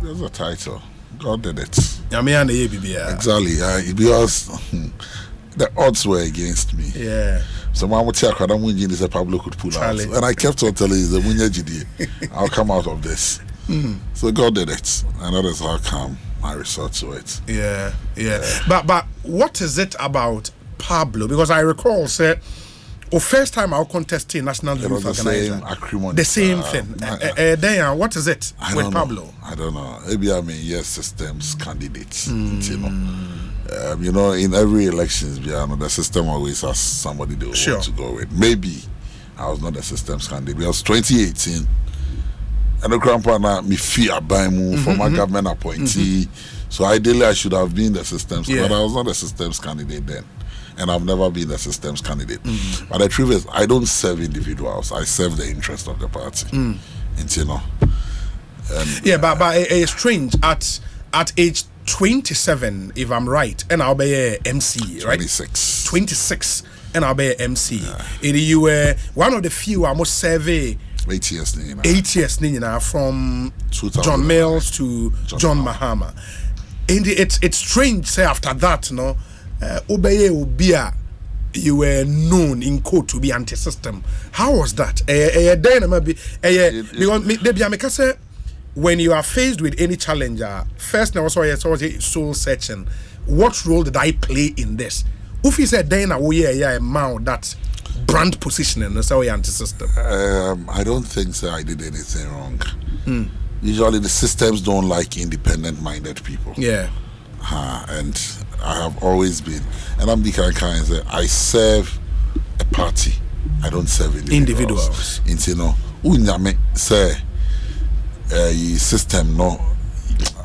That's a title. God did it. Exactly. Because the odds were against me. Yeah. So my Munyin is a Pablo could pull out. And I kept on telling you, the Munya GD, I'll come out of this. So God did it. And that is how come I resort to it. Yeah. But what is it about Pablo? Because I recall, say, the first time I'll contest in National Youth Organizer. The same thing. Then what is it with Pablo? I don't know. Maybe I'm a yes systems candidate. You know, in every elections, the system always has somebody they want to go with. Maybe I was not a systems candidate. Because 2018, and the grandpa now me fear by move for my government appointee. So ideally I should have been the systems, but I was not a systems candidate then. And I've never been a systems candidate. But the truth is, I don't serve individuals. I serve the interest of the party. And, you know. But it's strange. At age 27, if I'm right, and I'll be a MC, right? 26, and I'll be a MC. And you were one of the few I must survey 8 years from John Mills to John Mahama. And it's strange, say, after that, you know. Obeye Obia, you were known in court to be anti-system. How was that? Because when you are faced with any challenger, first now also soul searching. What role did I play in this? If you said then that brand positioning, so anti-system. I don't think so. I did anything wrong. Usually the systems don't like independent-minded people. Yeah. And I have always been, and I'm the kind of say I serve a party. I don't serve individuals. You know, unyame say system no,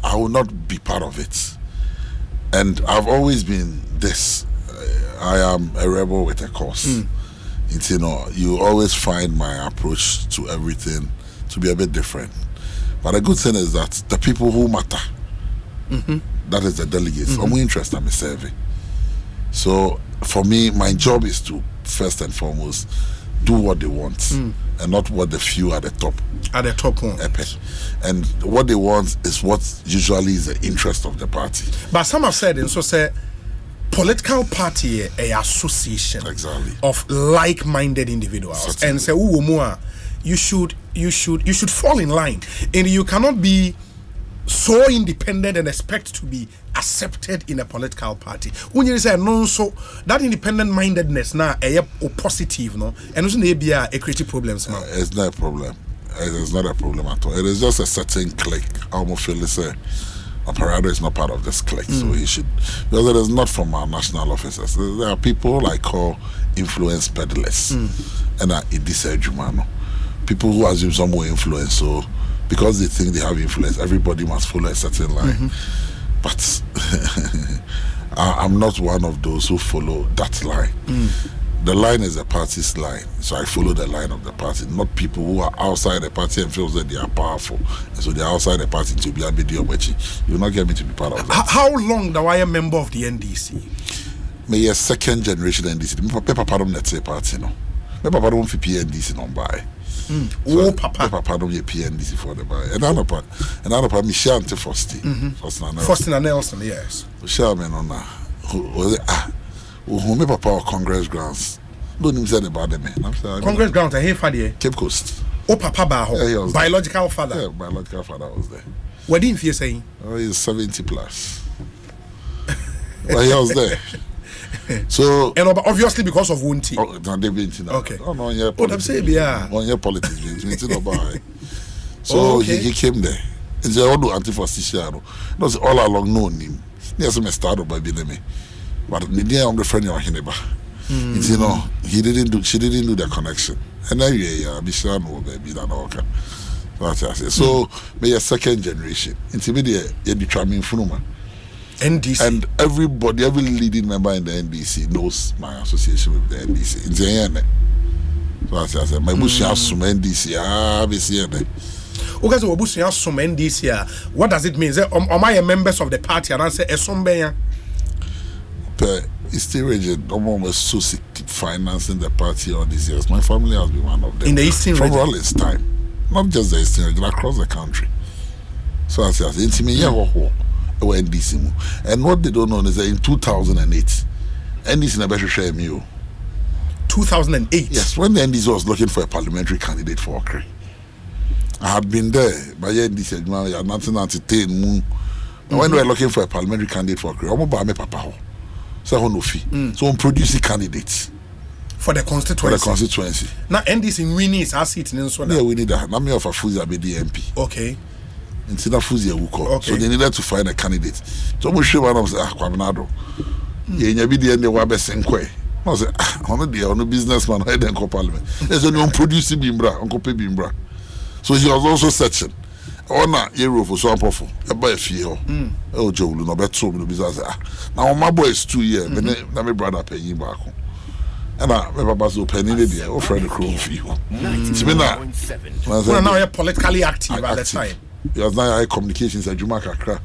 I will not be part of it. And I've always been this. I am a rebel with a cause. You know, you always find my approach to everything to be a bit different. But the good thing is that the people who matter. That is the delegates. I'm interested in serving. So for me, my job is to first and foremost do what they want and not what the few at the top. At the top one. And what they want is what usually is the interest of the party. But some have said, and so say, political party a association of like-minded individuals. Certainly. And say, you should fall in line, and you cannot be so independent and expect to be accepted in a political party. When you say no, so that independent mindedness now a positive, no, and also may be a creative problems. It's not a problem. It is not a problem at all. It is just a certain clique. I almost feel say Opare Addo is not part of this clique, so he should, because it is not from our national officers. There are people I call influence peddlers, and it is people who assume some more influence. So because they think they have influence, everybody must follow a certain line. But I'm not one of those who follow that line. The line is the party's line, so I follow the line of the party, not people who are outside the party and feel that they are powerful, and so they're outside the party to be a video. You will not get me to be part of that. How long do I a member of the NDC? Me a second generation NDC. Me papa don't let's say party no. Me papa don't fi PNDC no buy. Papa don't be PNDC for the buy. Another part, me share anti Faustina Nelson, yes. Share me on na. Who me papa Congress grounds. Don't even say about them. Congress grounds, I hear Fadi. Cape Coast. Oh, Papa Baho. Yeah, biological father. Yeah, biological father was there. What didn't you say? Oh, he's 70 plus. But he was there. So and obviously because of Wunti. Oh, they've been okay. Oh no, yeah. What I'm saying, yeah. On your politics, so he came there. It's all do anti-fascist. That's all along known him. Yes, me started by being me. But the day I'm the friend of Hineba. You know, she didn't do the connection. And then Bishan will be that okay. So me a second generation. Intermediate you determine Funuma. NDC. And every leading member in the NDC knows my association with the NDC. In the end. So I said, my bush has some NDC. Okay, so bush has some NDC. What does it mean? Am I a members of the party? And I say, it's still rigid. No one was so sick financing the party all these years. My family has been one of them. In the Eastern from region? all its time. Not just the Eastern region, across the country. So I say, NDC. And what they don't know is that in 2008, NDC never share me. 2008? Yes, when the NDC was looking for a parliamentary candidate for Opare. I had been there, but NDC, I had nothing to take. When we were looking for a parliamentary candidate for Opare, I'm about papa. So I'm producing candidates. For the constituency. Now NDC winning our seat in so. Yeah, we need that. Now me of a Fuzi be the MP. Okay. Instead of Fuzi So they needed to find a candidate. So we show one of the Kwame Addo. Yeah, be the end of Wabe Senkwe. I said, on a businessman, I didn't go parliament. There's only producing Bimbra, Uncle Pay Bimbra. So he was also searching. Ona yero for so powerful. E buy fie ho. E ojo ulu no beto me no business. Now my boy is 2 years. Na me brother pay him back. And my papa so penny dey o friend crow fee. It's me now. Now you're politically active at the time. Yes, now I communications at Juma Kakra.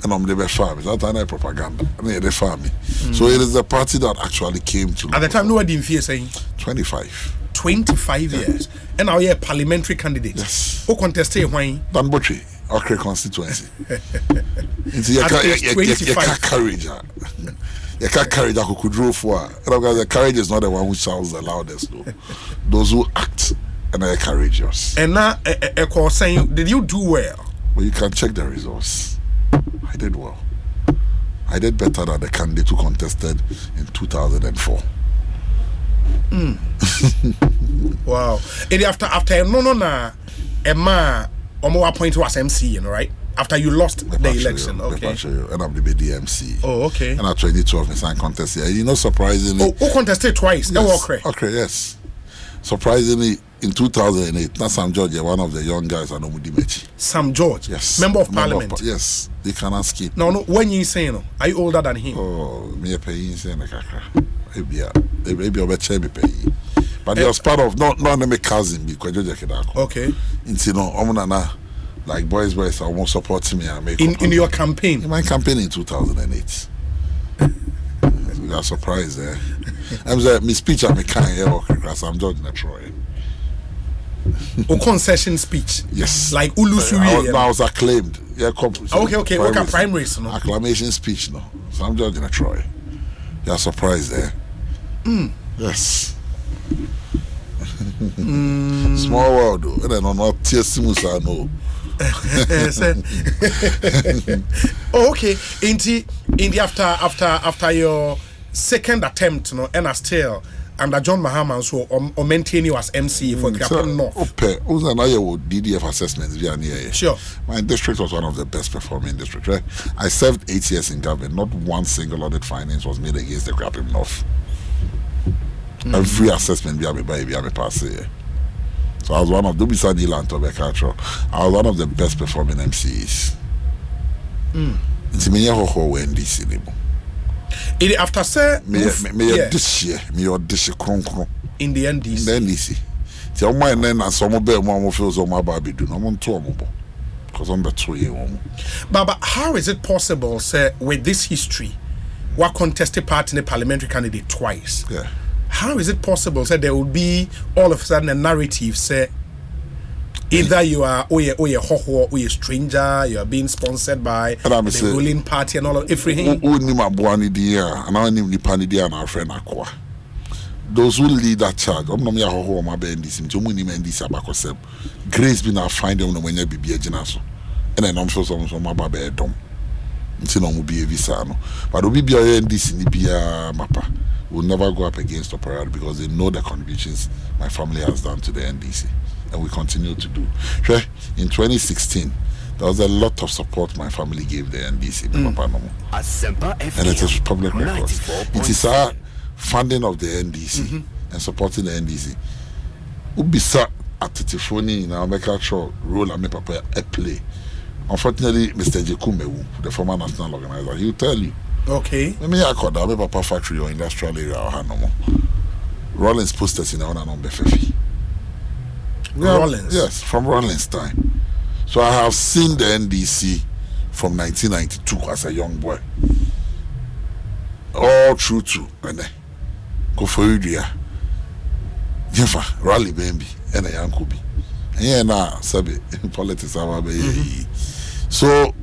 And I'm the farm. That's not propaganda. They farm me. So it is the party that actually came to. At the time, nobody in fear saying 25. 25 years. And now you're a parliamentary candidate. Yes. Who contested why? Dan Botry, Opare constituency. You can't courage. You can't courage that could draw for. The courage is not the one who shouts the loudest, though. Those who act and are courageous. And now, saying, did you do well? Well, you can check the results. I did well. I did better than the candidate who contested in 2004. Wow. And after no Emma Omo appointed as MC, you know, right? After you lost the election, okay. And I'm the DMC. Oh, okay. And at 2012, I signed contest here. You know, surprisingly. Oh, contested twice. Yes. Okay, yes. Surprisingly, in 2008, not Sam George, one of the young guys, I know Mudimechi. Sam George? Yes. Member of Parliament? Yes. They can ask him. No, when you say, no, are you older than him? Oh, me paying saying maybe I'll pay. But he was part of not my cousin because okay. You know, like boys I won't support me and make in your campaign. In my campaign in 2008. We are surprised there. I'm saying my speech I'm kind because I'm judging a Troy. O concession speech. Yes. Like Ulusuri. I was acclaimed. Yeah, okay. What primaries? No? Acclamation speech, no. So I'm judging a Troy. You are surprised there. Yes. Small world though. And then on what Tiesimusa no. Oh, okay. In the after your second attempt, and still under John Mahama, so or maintain you as MC for Capital North. Opare, DDF assessments via near. Sure. My district was one of the best performing districts. Right? I served 8 years in government. Not one single audit findings was made against the Capital North. Every assessment we have a pass here. So I was one of I was one of the best performing MCs. It's me NDC. After say this year, in the NDC. The NDC. So my name and some of feels on my baby do not want to because I'm better you. But how is it possible, say, with this history, what contested part in the parliamentary candidate twice? Yeah. How is it possible that there will be all of a sudden a narrative say either you are or you're a stranger, you are being sponsored by the ruling party and all of everything? Those who lead that charge, grace been finding them when you be a genaso. And then I'm sure some my baby dom. Until no be a visa no. But we be a NDC mappa. Will never go up against Opare Addo because they know the contributions my family has done to the NDC, and we continue to do. In 2016, there was a lot of support my family gave the NDC. And it is public records. It is our funding of the NDC and supporting the NDC. Ubisa at Titifoni in our cultural role and make Papa a play. Unfortunately, Mr. Jekumewu, the former national organizer, he will tell you. Okay. Let me accord that Papa factory or industrial area or Hanomo. Rollins posters in our number 50. Rollins? Yes, from Rollins time. So I have seen the NDC from 1992 as a young boy. All through to go for Udria. Jefa, Rally Baby, and a young Kubi. And yeah, now, Sabi, in politics, So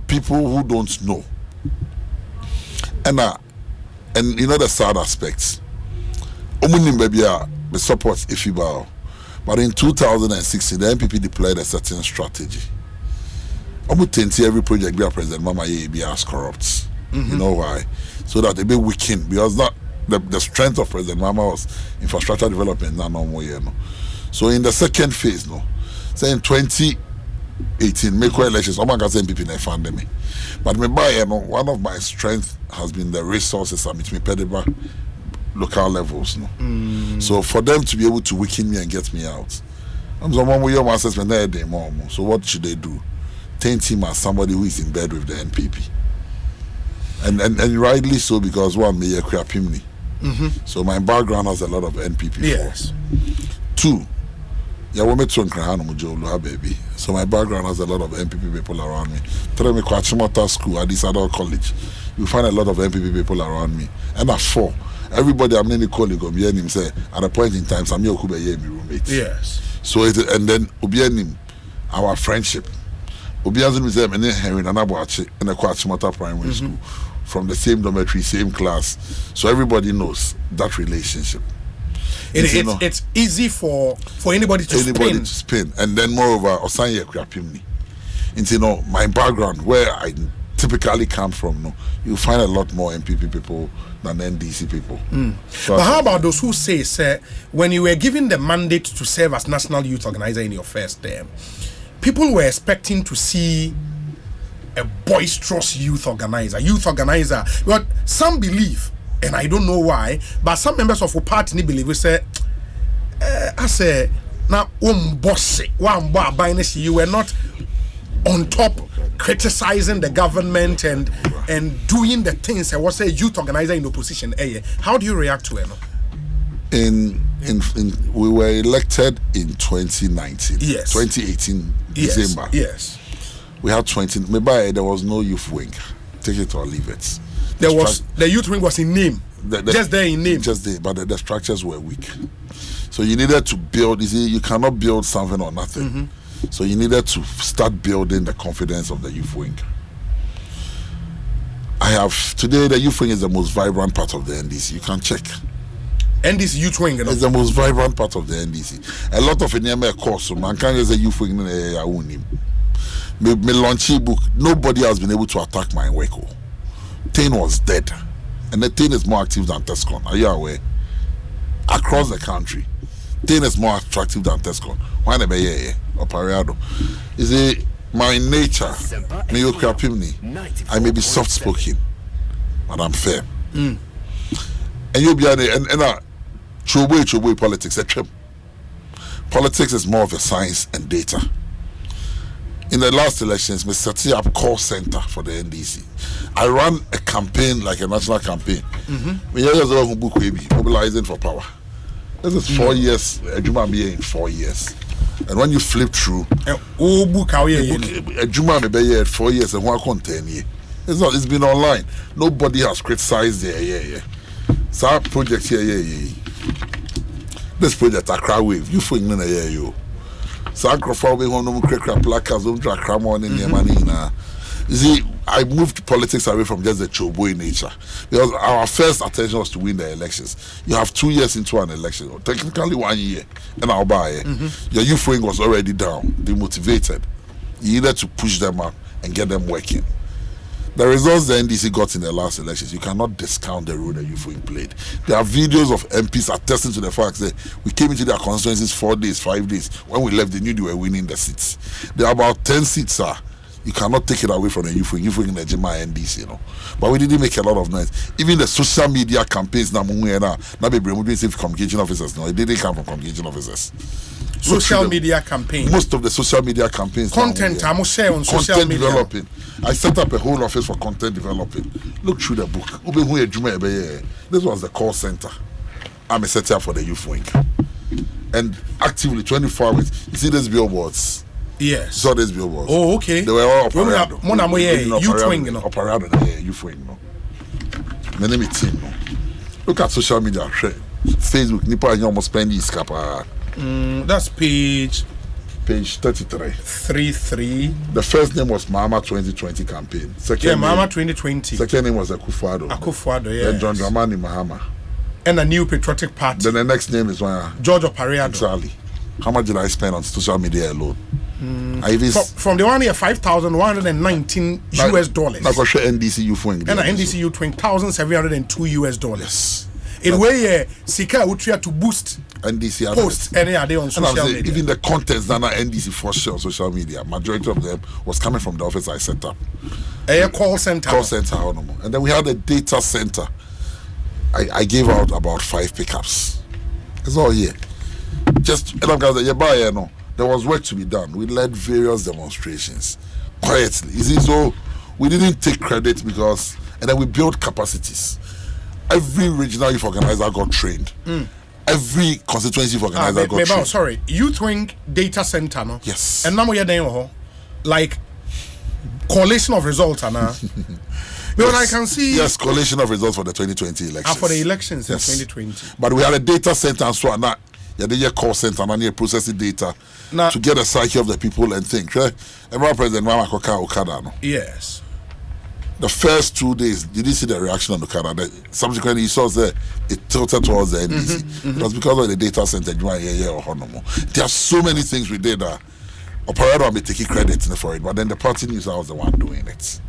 people who don't know. And you know the sad aspects. The support Ifibao. But in 2016, the MPP deployed a certain strategy. Every project be President Mama be as corrupt. You know why? So that they be weakened, because not the strength of President Mama was infrastructure development now no more. So in the second phase, say in 2018, make elections, I'm gonna say MPP na fund me. But me buy one of my strength has been the resources and me pediba local levels. So for them to be able to weaken me and get me out, I'm someone with your assessment there. So what should they do? Taint him as somebody who is in bed with the NPP. And rightly so, because one may crap him. So my background has a lot of NPP. Yes. Two, baby. So my background has a lot of NPP people around me. Tell me Kwachimota School at this adult college. You find a lot of NPP people around me. And at 4, everybody I'm any colleague of him say at a point in time Samuel Kube ye me roommate. Yes. So and then Ubienim, our friendship. Ubiazim is and Henry and Abuachi in the Kwachimota Primary School. From the same dormitory, same class. So everybody knows that relationship. It's easy for anybody to spin. And then moreover, Osanye Krapimni. And my background, where I typically come from, you find a lot more MPP people than NDC people. But how about those who say, when you were given the mandate to serve as National Youth Organizer in your first term, people were expecting to see a boisterous youth organizer. But some believe, and I don't know why, but some members of a party believe, we say, I say, now, you were not on top criticizing the government and doing the things. I was a youth organizer in opposition. How do you react to it? We were elected in 2019. Yes. 2018 December. Yes. We had 20. Maybe there was no youth wing. Take it or leave it. The youth wing was in name. Just there in name. Just there, but the structures were weak. So you needed to build. You cannot build something or nothing. So you needed to start building the confidence of the youth wing. Today the youth wing is the most vibrant part of the NDC. You can check. NDC youth wing, It's the most vibrant part of the NDC. A lot of it course, so man can't use a youth wing in my launchy book. Nobody has been able to attack my work. Tain was dead, and the Tain is more active than Tescon. Are you aware? Across the country, Tain is more attractive than Tescon. Why never Opare Addo? Is it my nature? I may be soft spoken, but I'm fair. And you'll be and choboy politics. Politics is more of a science and data. In the last elections, we set up call center for the NDC. I ran a campaign, like a national campaign. We are mobilizing for power. This is 4 years. Juma be in 4 years. And when you flip through, Juma be 4 years and 1 10 years. It's been online. Nobody has criticized the So project here. This project Accra Wave. You think in you. You see, I moved politics away from just the choboy nature, because our first attention was to win the elections. You have 2 years into an election, or technically 1 year, and I'll buy it. Your youth wing was already down, demotivated. You needed to push them up and get them working. The results the NDC got in the last elections, you cannot discount the role the youth wing played. There are videos of MPs attesting to the fact that we came into their constituencies 4 days, 5 days. When we left, they knew they were winning the seats. There are about 10 seats, sir. You cannot take it away from the youth wing in the Jema NDC, But we didn't make a lot of noise. Even the social media campaigns now be communication officers. No, it didn't come from communication officers. Social media campaign. Most of the social media campaigns. Content, I'm share on social content media. Developing. I set up a whole office for content developing. Look through the book. This was the call center. I'm a setter for the youth wing. And actively 24 hours. You see these billboards? Yes. Saw these billboards. Oh, okay. They were all Opare Addo. Youth wing, Opare Addo, youth wing, My name is Tim, Look at social media. Facebook, Nipa almost spend this cap. That's page Page 33. 33. The first name was Mahama 2020 campaign. Second Mahama 2020. Second name was Akufo Addo. Akufo Addo, yeah. Then John Dramani Mahama. And a new patriotic party. Then the next name is George Opare Addo. Exactly. How much did I spend on social media alone? From the 1 year, $5,119 US dollars. Now, NDC youth wing. And NDC youth wing, $1,702 US dollars. Yes. In way, Sika would try to boost NDC posts any other on social media. Even the contents that NDC for sure on social media, majority of them was coming from the office I set up. A call center. And then we had a data center. I gave out about 5 pickups. It's all here. Just there was work to be done. We led various demonstrations quietly. You see, so we didn't take credit because, and then we built capacities. Every regional youth organizer got trained. Every constituency youth organizer got trained. Sorry, Youth Wing Data Center, no? Yes. And now we're like collation of results, because I can see. Yes, collation of results for the 2020 elections. For the elections in 2020. But we had a data center and so on. The call center and processing data to get the psyche of the people and think. Right? President Mama Okada. No? Yes. The first 2 days, did you see the reaction on Okada? Subsequently, you saw that it tilted towards the NDC. It was because of the data center. There are so many things we did. Opare Addo may take credit for it, but then the party news, I was the one doing it.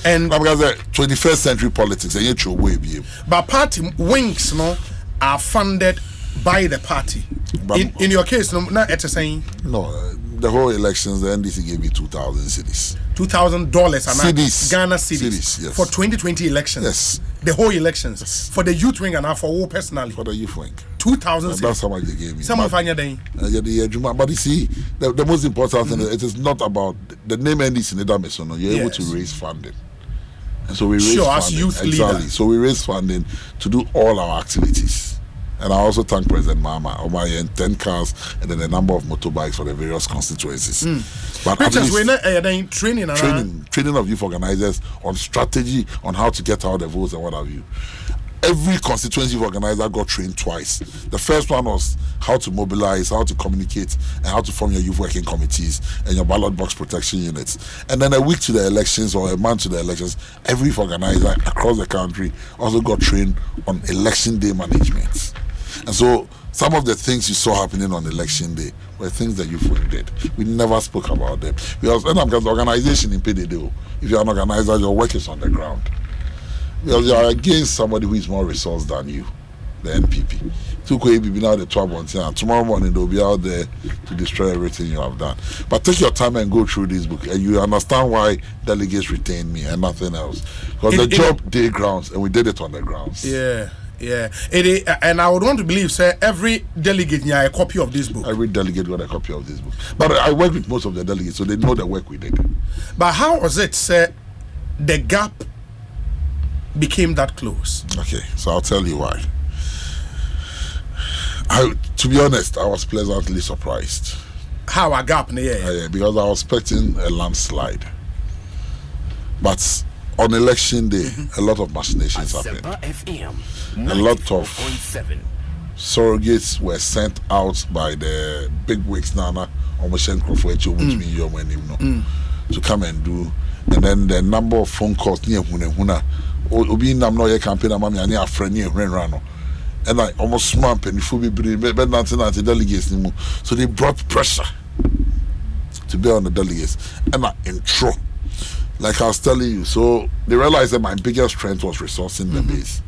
And because the 21st century politics, but party wings, are funded by the party. In your case, not at saying. No, the whole elections, the NDC gave me 2,000 cedis. $2,000 cedis. Ghana cedis. Yes. For 2020 elections. Yes. The whole elections. Yes. For the youth wing and for all personally. For the youth wing. 2,000 cedis. That's how much they gave me. Some of Anya Day. But you see, the most important thing, it is not about the name NDC. You're able to raise funding. And so we raise funding. As youth leader. So we raise funding to do all our activities. And I also thank President Mahama and 10 cars and then a number of motorbikes for the various constituencies. But we're not training of youth organizers on strategy, on how to get out the votes and what have you. Every constituency organizer got trained twice. The first one was how to mobilize, how to communicate, and how to form your youth working committees and your ballot box protection units. And then a week to the elections or a month to the elections, every organizer across the country also got trained on election day management. And so some of the things you saw happening on election day were things that you did. We never spoke about them. Because the organization in PDD, if you're an organizer, your work is on the ground. Because you are against somebody who is more resourced than you, the NPP. Now the 12 and tomorrow morning they'll be out there to destroy everything you have done. But take your time and go through this book, and you understand why delegates retained me and nothing else. Because the job day grounds, and we did it on the grounds. Yeah. And I would want to believe, sir, every delegate got a copy of this book. Every delegate got a copy of this book. But I work with most of the delegates, so they know the work we did. But how was it, sir, the gap became that close? Okay, so I'll tell you why. To be honest, I was pleasantly surprised. How a gap in the air? Yeah, because I was expecting a landslide. But on election day, a lot of machinations happened. A lot of surrogates were sent out by the big wigs Nana or Michelle Crawford to come and do. And then the number of phone calls near Huna. Obi nam no ye campaign amami ani afra near Rano. And I almost swamp and if we be delegates anymore. So they brought pressure to bear on the delegates. And I intro. Like I was telling you, so they realized that my biggest strength was resourcing the base.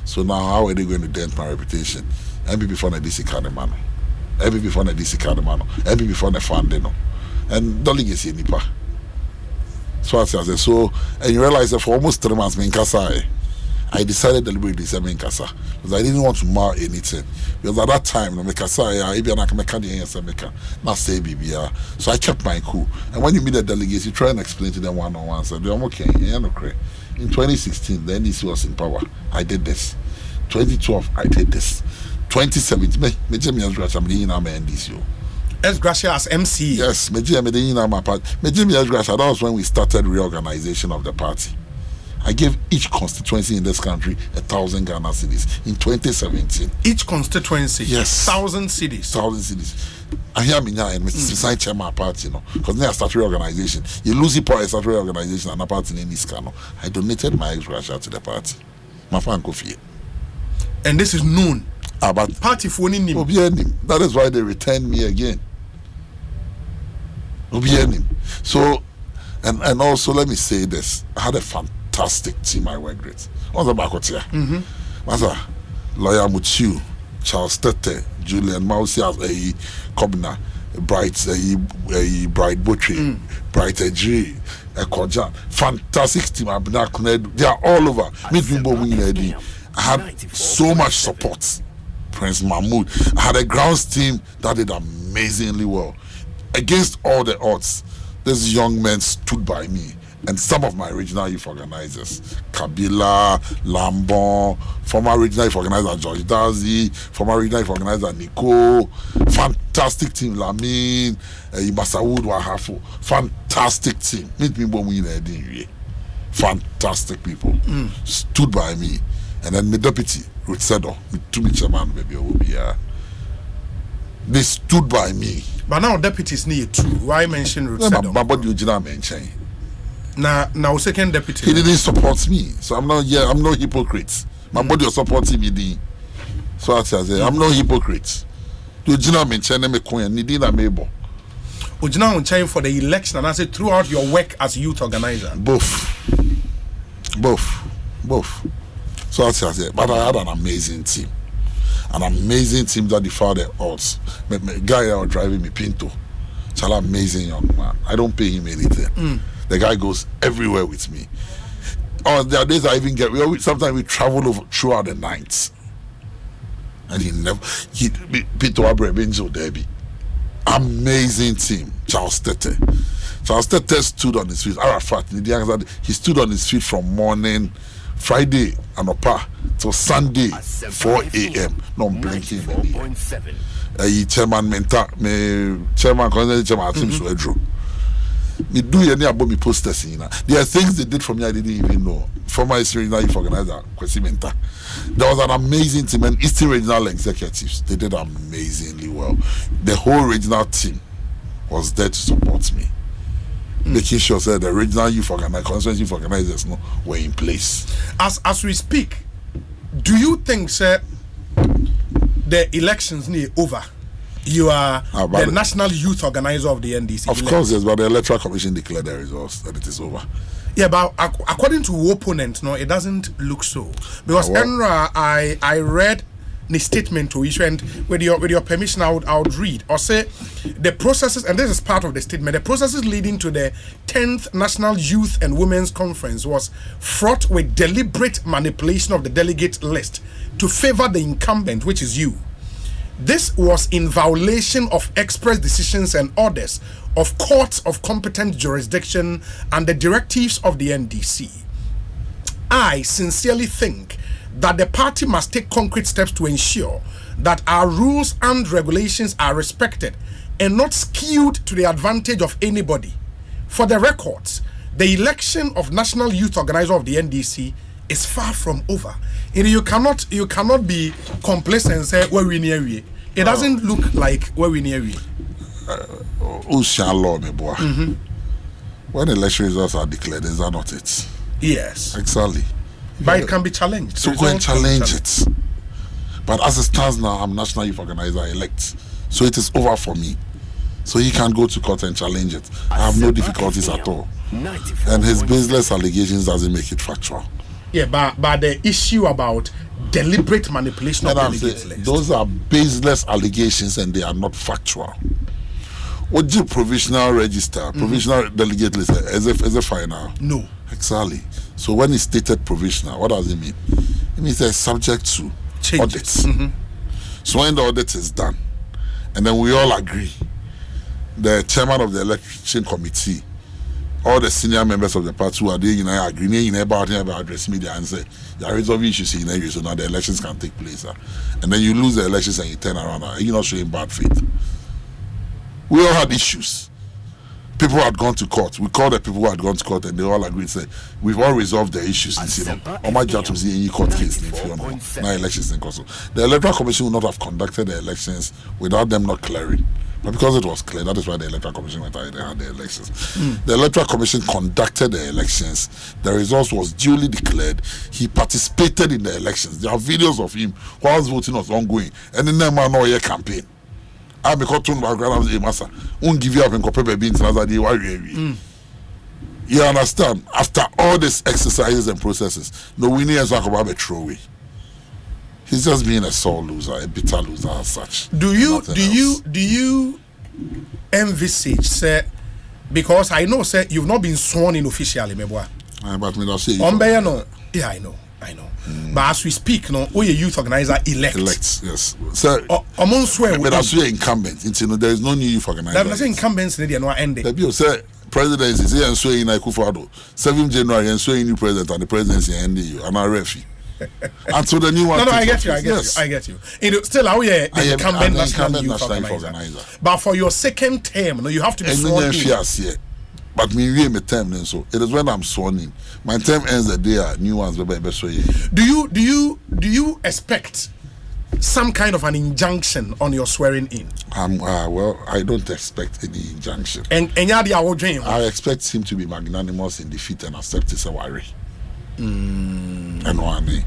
So now how are they going to dent my reputation? MPP for the DC Kademano. MPP for the DC Kademano. MPP for the Fandino. And delegates in Nipa. So I said, so, and you realize that for almost 3 months, I decided deliberately to say Minkasa because I didn't want to mar anything. Because at that time, so I kept my cool. And when you meet the delegates, you try and explain to them one-on-one. So they're okay. In 2016, the NDC was in power. I did this. 2012, I did this. 2017, as Gracia as MC. Yes, that was when we started reorganization of the party. I gave each constituency in this country 1,000 Ghana cedis in 2017. Each constituency? Yes. 1,000 cedis? 1,000 cedis. I hear me now and Mr. Chairman party, because they are statutory organization. You lose it for a statutory organization and a party in this cano. I donated my ex-gratia to the party. My fan Kofi. And this is known. About party for him. That is why they returned me again. So, and also let me say this: I had a fantastic team I worked with. What's the back here? Masa, Lawyer Mutiu, Charles Tete, Julian Mausi as a Kobna, Bright Butchery, Bright Ejri, Ekojan. Fantastic team. They are all over. I had so much support. Prince Mahmoud. I had a grounds team that did amazingly well. Against all the odds, these young men stood by me. And some of my regional youth organizers, Kabila, Lambon, former regional youth organizer George Dazi, former regional youth organizer Nico, fantastic team, Lamin, Ibasawood Wahafo, fantastic team. Fantastic people stood by me. And then my deputy, Ruth Sedo, to me chairman, maybe will be they stood by me. But now deputies need two. Why mention Ruth Sedo? But you didn't mention. Now second deputy. He didn't support me, so I'm not. Yeah, I'm no hypocrite. My body was supporting me. So I say I'm no hypocrite. You didn't mention me. You didn't able. You didn't mention for the election, and I said throughout your work as youth organizer. Both. So I say, but I had an amazing team. An amazing team that defied the odds. My guy out driving me Pinto. It's an amazing young man. I don't pay him anything. The guy goes everywhere with me. Oh, there are days I even get. Sometimes we travel over throughout the nights, and Pinto Abre Benzo Derby. Amazing team. Charles Tete stood on his feet. Arafat, he stood on his feet from morning. Friday and Opare till Sunday 4 a.m. No blinking. Chairman Atim Suedro. Me do any about me posters in. There are things they did for me I didn't even know. Former Eastern Regional Youth Organizer Kwesi Menta. There was an amazing team and Eastern Regional executives. They did amazingly well. The whole regional team was there to support me. Making sure that the regional youth constituency youth organizers were in place. As we speak, do you think, sir, the elections need over? You are the national youth organizer of the NDC. Of course, yes, but the Electoral Commission declared the results that it is over. Yeah, but according to opponent, no, it doesn't look so. Because Enra, I read the statement to issue, and with your permission, I would read or say the processes, and this is part of the statement. The processes leading to the 10th National Youth and Women's Conference was fraught with deliberate manipulation of the delegate list to favor the incumbent, which is you. This was in violation of express decisions and orders of courts of competent jurisdiction and the directives of the NDC. I sincerely think that the party must take concrete steps to ensure that our rules and regulations are respected and not skewed to the advantage of anybody. For the records, the election of National Youth Organizer of the NDC is far from over. You cannot be complacent and say where we near we. It doesn't look like where we near we. When election results are declared, is that not it? Yes. Exactly. But it can be challenged. So go and challenge it. But as it stands now, I'm National Youth Organizer elect. So it is over for me. So he can go to court and challenge it. I have no difficulties at all. And his baseless allegations doesn't make it factual. Yeah, but the issue about deliberate manipulation of delegates list. Those are baseless allegations and they are not factual. What do provisional register, provisional delegate list as a final? No. Exactly. So when it's stated provisional, what does it mean? It means they're subject to audits. So when the audit is done, and then we all agree, the chairman of the election committee, all the senior members of the party who are there, agree about address media and say, there is of issues in area, so now the elections can take place. And then you lose the elections and you turn around, you're not showing bad faith. We all had issues. people had gone to court. We called the people who had gone to court, and they all agreed. Say we've all resolved the issues. On my job to see any court case in now elections in Kosovo. The Electoral Commission would not have conducted the elections without them not clearing. But because it was clear, that is why the Electoral Commission went ahead and had the elections. The Electoral Commission conducted the elections. The results was duly declared. He participated in the elections. There are videos of him whilst voting was ongoing. And in the man no year campaign. I be called to background as a master. Won't give you up and copy baby into another day. You understand? After all these exercises and processes, no winning is not about a throwaway. He's just being a sore loser, a bitter loser as such. Do you envisage, sir? Because I know, sir, you've not been sworn in officially, Meboa. But me not say. No. Yeah, I know. But as we speak, no, we a youth organizer elects, yes. So among swear, but as we incumbents, there is no new youth organizer. There are incumbents. They are not ending. The people say presidency is here and swearing in Ekosiisen Addo. 7th January and swearing new president and the presidency ending you and our refi. And so the new one. No, I get you. It still how the incumbent national youth organizer. But for your second term, no, you have to be sworn in. But me really term then so it is when I'm sworn in. My term ends the day new ones be so. Do you expect some kind of an injunction on your swearing in? Well, I don't expect any injunction. And I expect him to be magnanimous in defeat and accept his worry. And one.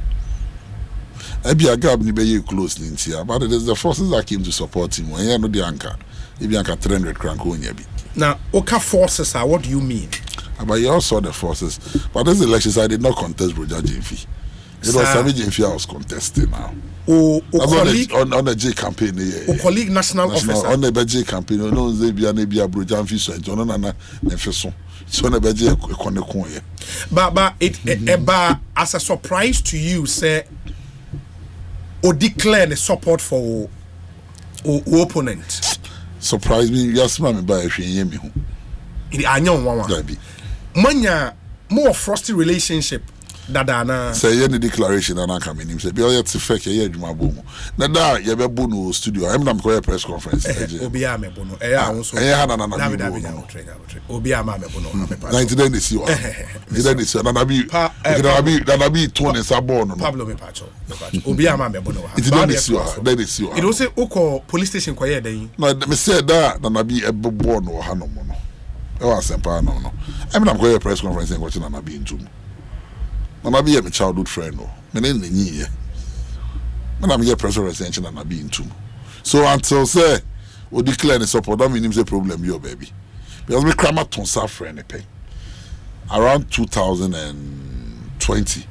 Maybe I got me very closely in here, but it is the forces that came to support him. When you know the anchor, if you anchor 300 crank. Now, Oka forces are what do you mean? But you all saw the forces. But this elections, I did not contest Broja Jimfi. It was Sami Jimfi I was contesting now. On the J campaign, colleague national officer. On the J campaign, no, they be a Broja Jimfi, so John and Nefeson. So on the J Konekon. But it as a surprise to you, say, or declare the support for opponent. Surprise me, yes, mammy, by a shame. I know one. Manya more frosty relationship. Dadana say any declaration and I come in him say be all to fake a juma boom. Na you be bono studio. I'm not going press conference. Obia me bono. Obia me bono. 99 is you. Then it's na be 20 sabon. Pablo me pacho. Obia me bono. Then it's you. It also oko police station kwa dey. No, me say that na be e born no ha no mo no. E wa sempa no. I'm not going press conference and watching na be into. Mama be a childhood friend, no. Me name the when I'm here president extension and I be into. So until say we declare the support, that means a problem, your baby. Because me cram ton friend pay around 2020.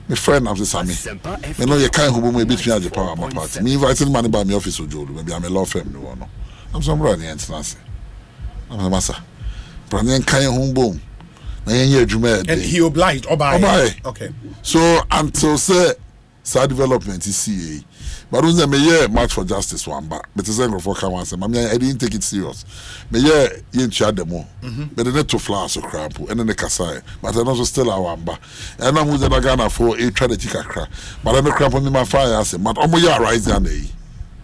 My friend I'm Sammy. Me know you can't who me between the power my party. Me inviting money by my office with Joe. Maybe I'm a law firm, no. I'm somebody in Nancy. I'm a massa. Brandon can't home boom. And he obliged Opare. Okay. So until say development is CA. But when they may match for justice one but it's a for come and say, I didn't take it serious. May you chat them more. But they need to fly so crap and then the Kasai. But I also still our wamba. And I'm with the Ghana for a try to take a crack. But I don't crap on my fire. I say, but I'm rising on the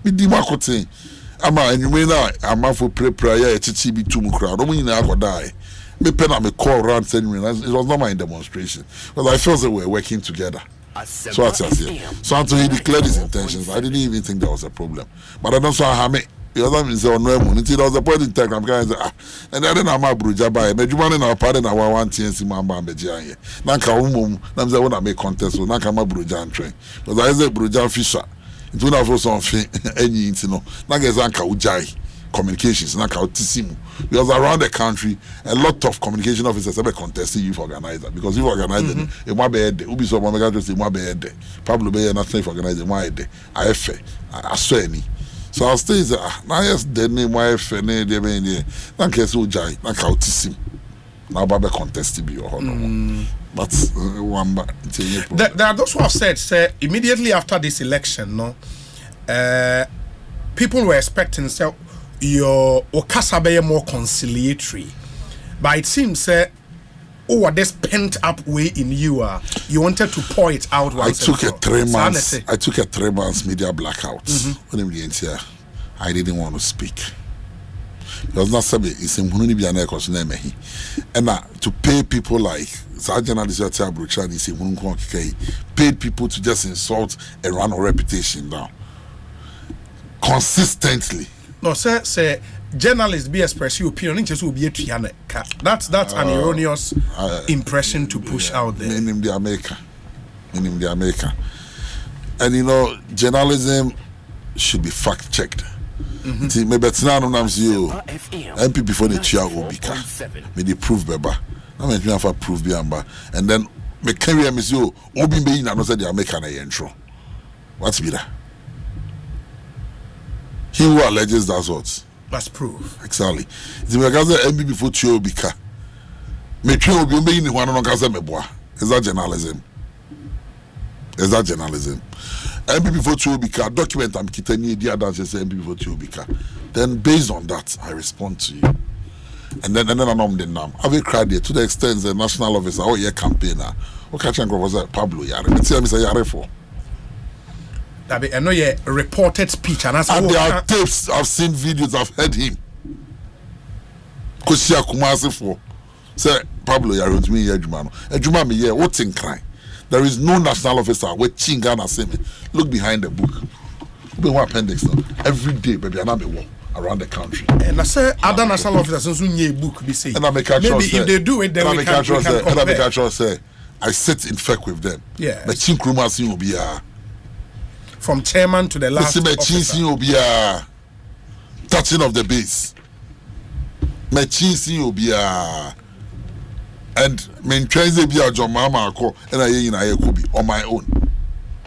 with the market thing. And you may not, I'm for prayer, it's a too crowd. Don't mean I could die. Me pen me call around saying it was not my demonstration. But I felt that we were working together. So that's it. So until he declared his intentions, I didn't even think there was a problem. But I don't saw how many. The other means there was a point in time I'm going to say, and then I'm a bruja by a Juman in our pardon. I want TNC Mamba and Bejian. Nanka Umum, Namza when I make contest with Nakama Brujan train. But I say Brujan Fisher. It will not for something any, Nagazanka Ujai. Communications because around the country a lot of communication officers have contested youth organizer because youth organizer it might be ubi so one just it might be Pablo be national youth organizer why I swear ni so I'll stay there now yes the name why ne de be ni na kesi ujai na ka otisim na ba be contest bi o no but one there are those who have said say immediately after this election people were expecting so your Okasa more conciliatory, but it seems this pent up way in you you wanted to pour it out once. I took a 3 months media blackout. When I didn't want to speak Because not sabi is in Hununi be an economy mehi. And to pay people like Sergeant paid people to just insult and run a reputation down consistently. No, say journalists be express your opinion, just will be a triana. That's an erroneous impression to push out there. Meaning the America. And you know, journalism should be fact checked. See, maybe it's not on you. MP before the chair will be car. May they prove beba. I mean, you have to prove beyond. And then me carry Miss you. Obi be in another the American intro. What's be that? He who alleges that's what. That's proof. Exactly. The Magaza MP before chair will be car. Me chair will be in one on Gaza meboa. Is that journalism? Is that journalism? MP before Chubika document I'm kitani the other says MP before Chubika. Then based on that, I respond to you. And then I know the name. I've cried here to the extent the national officer, oh yeah, campaigner. Okay, was Pablo Yare. Let's see Mr. Yare for. I know you reported speech and there are tapes, I've seen videos, I've heard him. Kosia Kumasi for say Pablo Yare to me, Ejuma me here, what's in crime? There is no national officer with Chingana say me. Look behind the book. What appendix now? Every day, baby, and I'm a walk around the country. And I say other national officers who need book be saying. And I make maybe if they do it, then we can compare. And I make a say I sit in fact with them. Yeah. But Chinkruma see will be from chairman to the last officer. Will be touching of the base. Machinsi will be and main transit be a John Mama call and I could be on my own.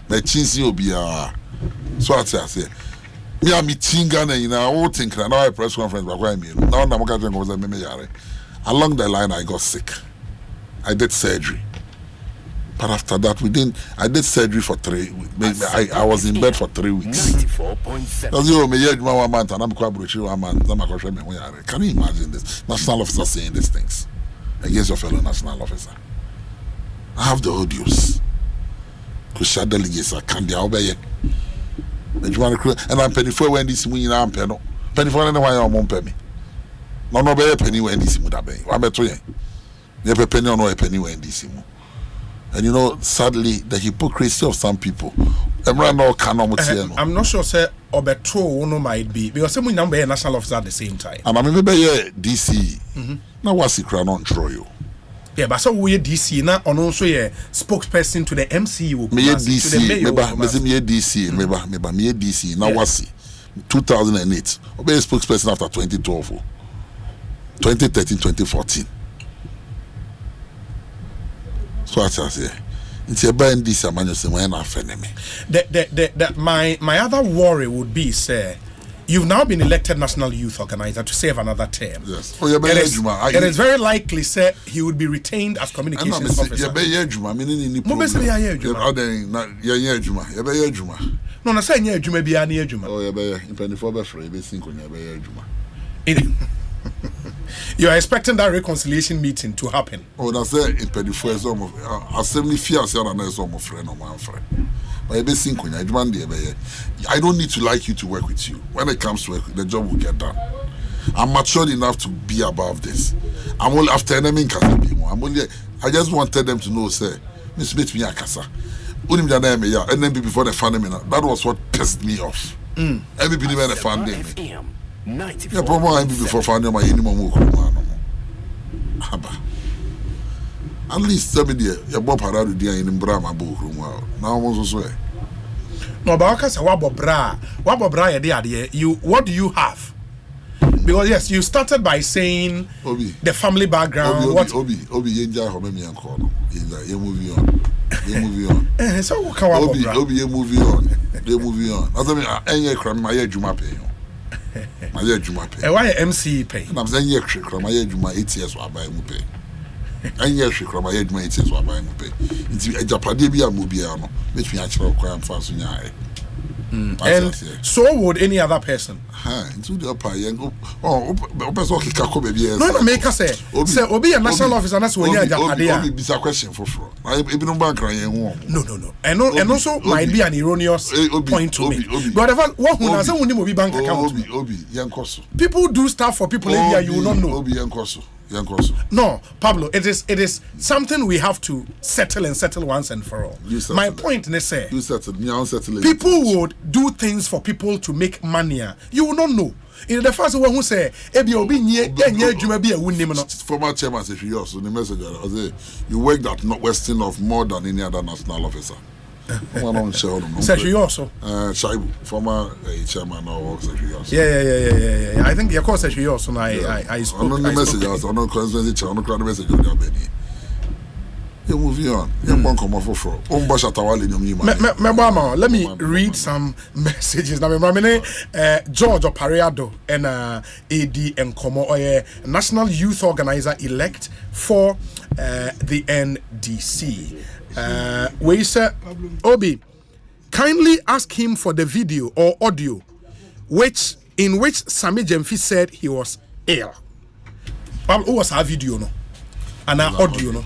My chinsi will be so I say, me a meeting gun in our old thing, and now I press conference by me. Now I'm going to go. Along the line, I got sick. I did surgery. But after that, I did surgery for 3 weeks. I was in bed for 3 weeks. 94.7. Can you imagine this? National officer saying these things against your fellow national officer. I have the audios. Kusha delegates are candy obey. And I'm penny for when this winning I'm penny. Penny for any why I'm on penny. No, no, be a penny when this would have been. I'm a toy. Never penny or no a penny when this. And you know, sadly, the hypocrisy of some people. I'm not sure, sir, or Betro no might be because some number a national officer at the same time. And I remember DC. Now what's the crown on Troyo? Yeah, but so we DC now on also a spokesperson to the MCU. Me DC, me DC, me DC. Now what's 2008? Obey spokesperson after 2012, 2013, 2014. So I say, it's a band this man say when I me. My other worry would be, sir, you've now been elected national youth organizer to serve another term. Yes. Oh, it is very likely, sir, he would be retained as communications officer. No, no, say yeah, Juma be any Juma. Oh, yeah, in 24 before be single Juma. You are expecting that reconciliation meeting to happen. Oh, that's it. In 24 is almost assembly fears you are not some friend or my friend. But I don't need to like you to work with you. When it comes to work, the job will get done. I'm matured enough to be above this. I'm only after enemy I just wanted them to know, say, Miss Smith me akasa. And then before the funding, that was what pissed me off. Everybody when the funding. Yeah, probably before finding my minimum. At least 7 years, your Bob Parado dear in Brahma book room. Now I was also. No, but I Wabobra, you what do you have? Because yes, you started by saying the family background. Obi, Yenja, Homemi and Corno. You're moving on. So what can Obi, you're moving on. You're moving on. I mean, any crime, my Juma pay. My Juma pay. Why MC pay? And I'm saying, my Juma 8 years while buying pay. And yes, my head, my 8 years while buying pay. It's a Japadibia Mubiano, which we actually acquire fast in your And so would any other person. Into the upper young. Oh, person Kako baby. No, make us say Obi a national officer, and that's when you're be a question for fraud. I be no bank crying. No. And also might be an erroneous point to me. But what who has a be bank account? Obi, young Koso. People do stuff for people in here you will not know. Obi, young Koso. No, Pablo, it is something we have to settle once and for all. My point is say people would do things for people to make money. You will not know. In the first one who say former chairman said you also the messenger you worked at Northwestern of more than any other national officer. Also Shaibu, former chairman of Secretary. Yeah. I think of course Secretary also. I spoke. On the message, on the conference, on the message on the Benny. You move on. You won't come off for. Let me read some messages. Now, George Opare Addo and AD and Komo National Youth Organizer elect for the NDC. We say, Obi, kindly ask him for the video or audio in which Sammy Jemfi said he was ill. Who was our video no? And our audio no?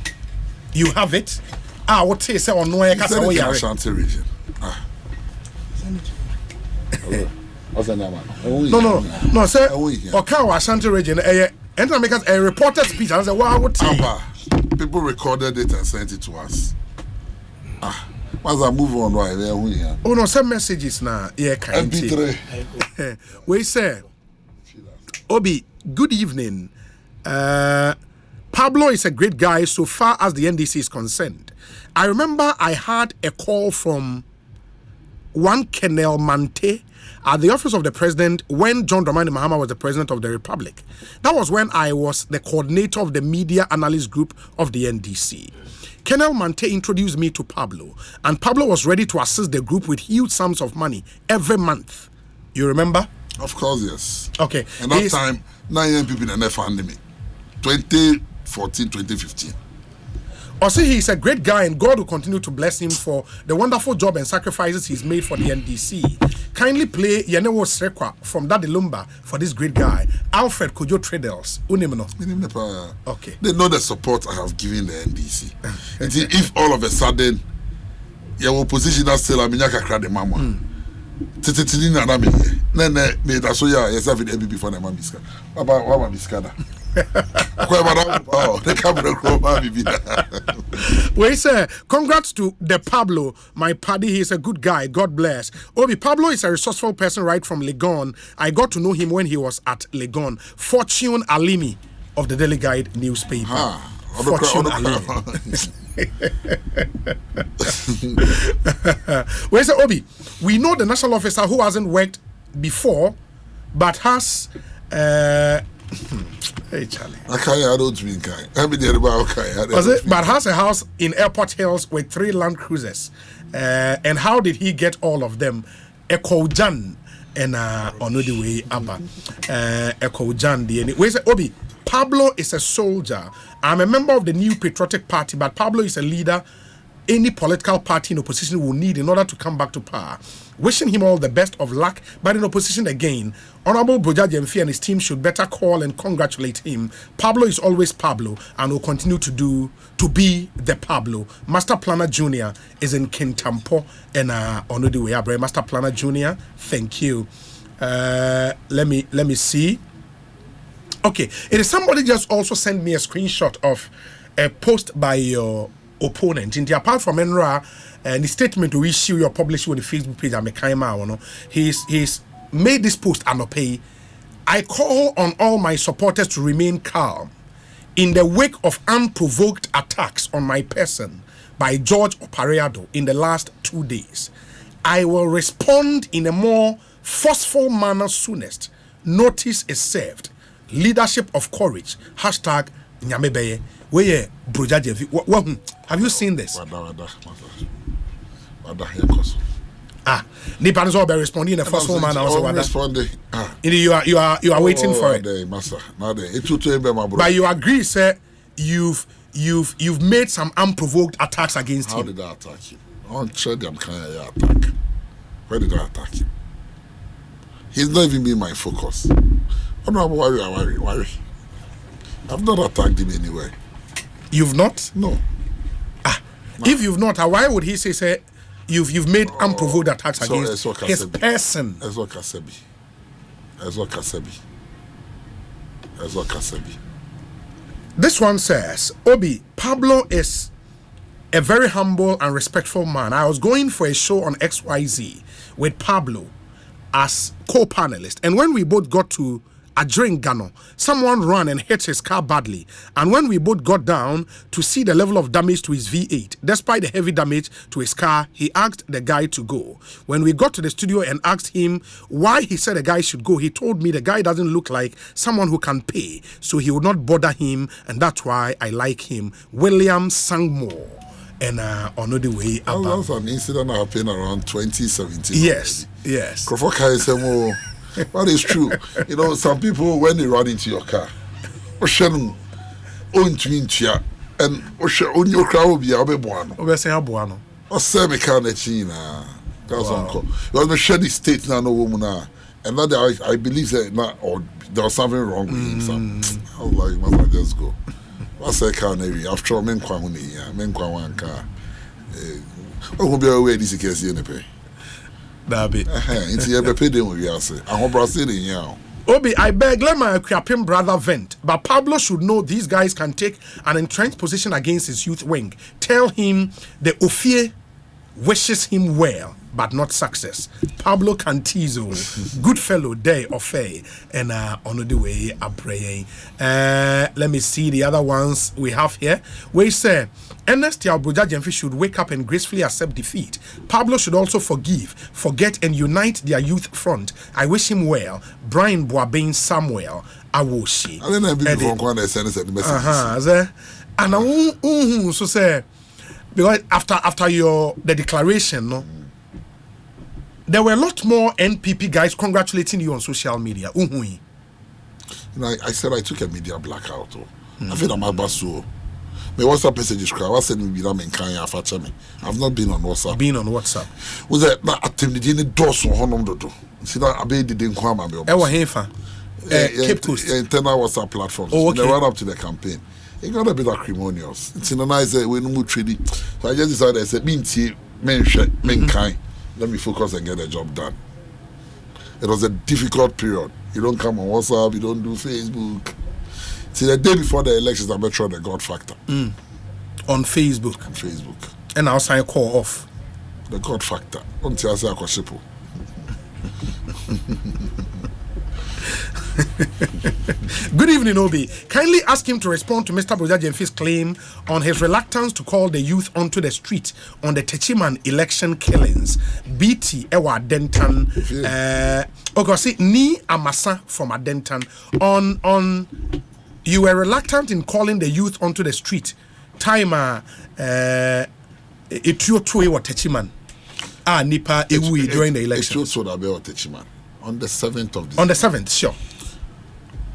You have it? What say on no Ashanti region. No, sir. Okay, Ashanti region. Enter make us a reported speech and say, what people recorded it and sent it to us. Once I move on, right there, oh no, some messages now. Yeah, kind MP3. We say, Obi, good evening. Pablo is a great guy so far as the NDC is concerned. I remember I had a call from one Colonel Mante at the office of the president when John Dramani Mahama was the president of the Republic. That was when I was the coordinator of the media analyst group of the NDC. Colonel Mante introduced me to Pablo, and Pablo was ready to assist the group with huge sums of money every month. You remember? Of course, yes. Okay. And that time, 9 young people in the funding me. 2014, 2015. Also, he's a great guy, and God will continue to bless him for the wonderful job and sacrifices he's made for the NDC. Kindly play Yenewo Srekwa from Daddy Lumba for this great guy, Alfred Kojo Tradels. Okay. They know the support I have given the NDC. If all of a sudden, your opposition is still a minyaka krade mama. Titini na me. Nene me da so ya yourself in MB before the mamiska. Baba wa mamiska. We say congrats to the Pablo, my paddy. He's a good guy. God bless. Obi, Pablo is a resourceful person right from Legon. I got to know him when he was at Legon. Fortune Alimi of the Daily Guide newspaper. Fortune Alimi. We say Obi, we know the national officer who hasn't worked before, but has. Hey Charlie. I don't mean kind. But has a house in Airport Hills with 3 Land Cruisers. And how did he get all of them? Ekojan and on the way Abba. Ekojan DNA. Where's Obi? Pablo is a soldier. I'm a member of the New Patriotic Party, but Pablo is a leader any political party in opposition will need in order to come back to power. Wishing him all the best of luck, but in opposition again, Honorable Broja Jemfi and his team should better call and congratulate him. Pablo is always Pablo and will continue to be the Pablo. Master Planner Jr. is in Kintampo and on the way. Master Planner Jr. Thank you. Let me see. Okay, it is somebody just also sent me a screenshot of a post by your opponent. In the apart from Enra and the statement we issue your publishing on the Facebook page, he's made this post and pay. I call on all my supporters to remain calm in the wake of unprovoked attacks on my person by George Opare Addo in the last 2 days. I will respond in a more forceful manner soonest. Notice is served. Leadership of courage. Hashtag Nyamebeye. Where Broja Jemfi? Have you seen this? Nippans all be responding in a forceful manner. Also, responding. You are waiting for it. But you agree, sir. You've made some unprovoked attacks against him. How did I attack you? I don't trade them kind of attack. Where did I attack him? He's not even been my focus. I'm not worry. I've not attacked him anywhere. You've not? No. If you've not, why would he say you've made unprovoked attacks against his person? That's what Kasebi. This one says, Obi, Pablo is a very humble and respectful man. I was going for a show on XYZ with Pablo as co-panelist, and when we both got to Adringano, someone ran and hit his car badly, and when we both got down to see the level of damage to his V8, despite the heavy damage to his car, he asked the guy to go. When we got to the studio and asked him why he said the guy should go, he told me the guy doesn't look like someone who can pay, so he would not bother him, and that's why I like him. William Sangmore. And on the way about. That was an incident that happened around 2017. Yes. Krofoka is more. That is true. You know, some people, when they run into your car, and on your car will be a buano. Or say mechanic, that's uncle. You want to share the state now, no woman, and that I believe that or there was something wrong with him. I was like, must just go. I say can't after all, men one car. What will be away this case in the pay? That be. It's the pay them we are saying. I hope Brazilian now. Obi, I beg, let my Kwapim brother vent. But Pablo should know these guys can take an entrenched position against his youth wing. Tell him the Ofie wishes him well, but not success. Pablo Cantizo, good fellow, day of faith, and on the way, I'm praying. Let me see the other ones we have here. We say, Ernest Yalbroja Jemfi should wake up and gracefully accept defeat. Pablo should also forgive, forget, and unite their youth front. I wish him well. Brian Boabin Samuel Awoshi. I don't know if you send the message. And so say, because after the declaration, no, there were a lot more NPP guys congratulating you on social media. You know, I said I took a media blackout. I feel I'm about so. My WhatsApp messages cry. I said me be that me I've not been on WhatsApp. Was that na attend the doors on honum do. See that abe didn't come and be. Cape Coast. Internal WhatsApp platforms. Oh, okay. They run up to the campaign. It got a bit acrimonious. It's in a nice way no more trading. So I just decided I said men kind. Let me focus and get the job done. It was a difficult period. You don't come on WhatsApp, you don't do Facebook. See, the day before the elections, I met sure the God factor. On Facebook. And I'll sign a call off. The God factor. Until I say I can ship. Good evening, Obi. Kindly ask him to respond to Mr. Broja Jemfi's claim on his reluctance to call the youth onto the street on the Techiman election killings. BT Ewa Denton. Okay, see, Ni Amasa from Adentan. On you were reluctant in calling the youth onto the street. Time Etio Ewa Techiman. Nipa Ewi during the election. On the 7th of December. On the 7th, sure.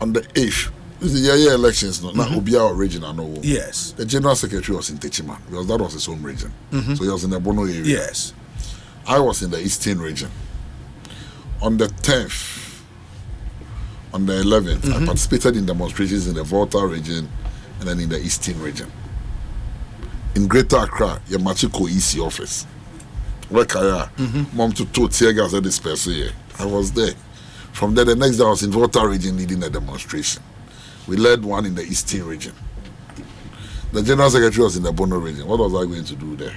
On the 8th, this is the year elections, no? Now, Obia region, I know. Yes. The general secretary was in Techiman because that was his home region. So he was in the Bono area. Yes. I was in the Eastern region. On the 10th, on the 11th, I participated in demonstrations in the Volta region and then in the Eastern region. In Greater Accra, Yamachiko EC office. Where Kaya, mom to two tear gas at this person here. I was there. From there, the next day I was in Volta region leading a demonstration. We led one in the Eastern region. The general secretary was in the Bono region. What was I going to do there?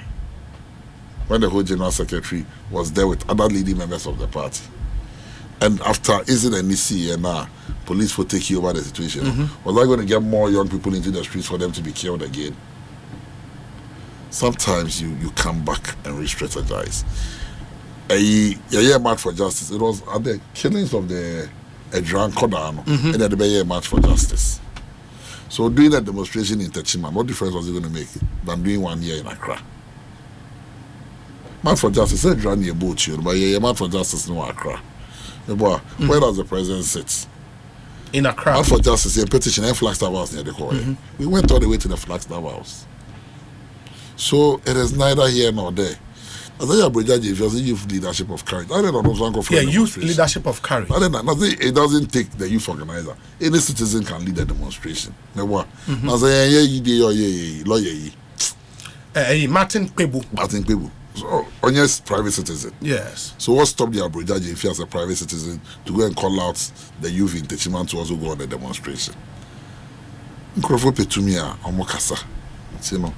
When the whole general secretary was there with other leading members of the party. And after incident EC and police will take over the situation. Was I going to get more young people into the streets for them to be killed again? Sometimes you come back and re-strategize. A year march for justice. It was at the killings of the Edran Kodano and at the year march for justice. So doing a demonstration in Techiman, what difference was it going to make than doing 1 year in Accra? March for justice, Edran near boat you, but yeah, march for justice no Accra. Where does the president sit? In Accra. March for justice, a petition and Flagstaff House near the corner. We went all the way to the Flagstaff House. So it is neither here nor there. I say Abrojaji, if you say youth leadership of courage, I don't know. Yeah, youth leadership of courage. I don't know. It doesn't take the youth organizer. Any citizen can lead a demonstration. I say, yeah, lawyer. Martin Pebu. So, on yes, private citizen. Yes. So what stopped the Abrojaji if he as a private citizen to go and call out the youth in Techiman to also go on the demonstration? Nkrofo Petumia Omokasa. You know.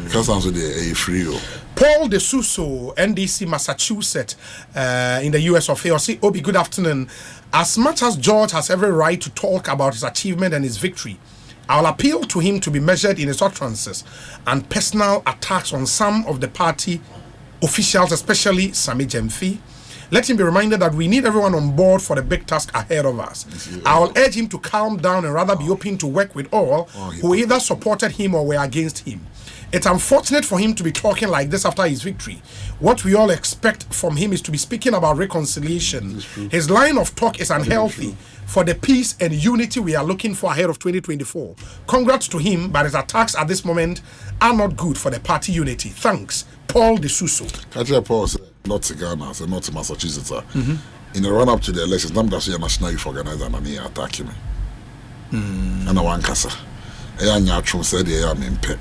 Because also the free. Paul De Suso, NDC, Massachusetts, in the US of A. Obi, good afternoon. As much as George has every right to talk about his achievement and his victory, I'll appeal to him to be measured in his utterances and personal attacks on some of the party officials, especially Sami Jemfi. Let him be reminded that we need everyone on board for the big task ahead of us. I'll urge him to calm down and rather be open to work with all who either supported him or were against him. It's unfortunate for him to be talking like this after his victory. What we all expect from him is to be speaking about reconciliation. His line of talk is unhealthy for the peace and unity we are looking for ahead of 2024. Congrats to him, but his attacks at this moment are not good for the party unity. Thanks, Paul De Suso. Paul said, not to Ghana, so not to Massachusetts. In the run-up to the elections, I'm just a national youth organizer and he attacked me. And I want Kasa. I said, I'm in pet.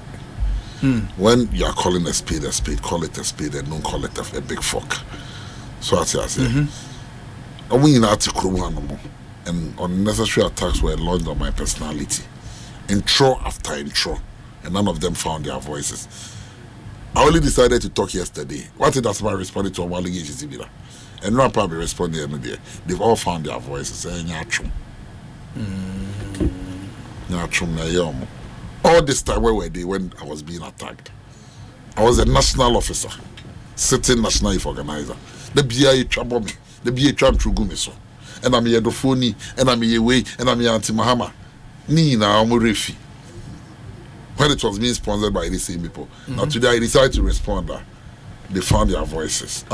When you are calling a spade, call it a spade and don't call it a big fork. So I say, and unnecessary attacks were launched on my personality, intro after intro, and none of them found their voices. I only decided to talk yesterday. What did that's why I responded to one allegations, and not probably responded another. They've all found their voices. All this time, where were they when I was being attacked? I was a national officer, sitting national youth organizer. The BIA trouble me. The BIA trying to go me so. And I'm here phony, and I'm here way, and I'm here anti Mahama. Nina, I'm refi. When it was being sponsored by the same people. Now today I decided to respond that they found their voices.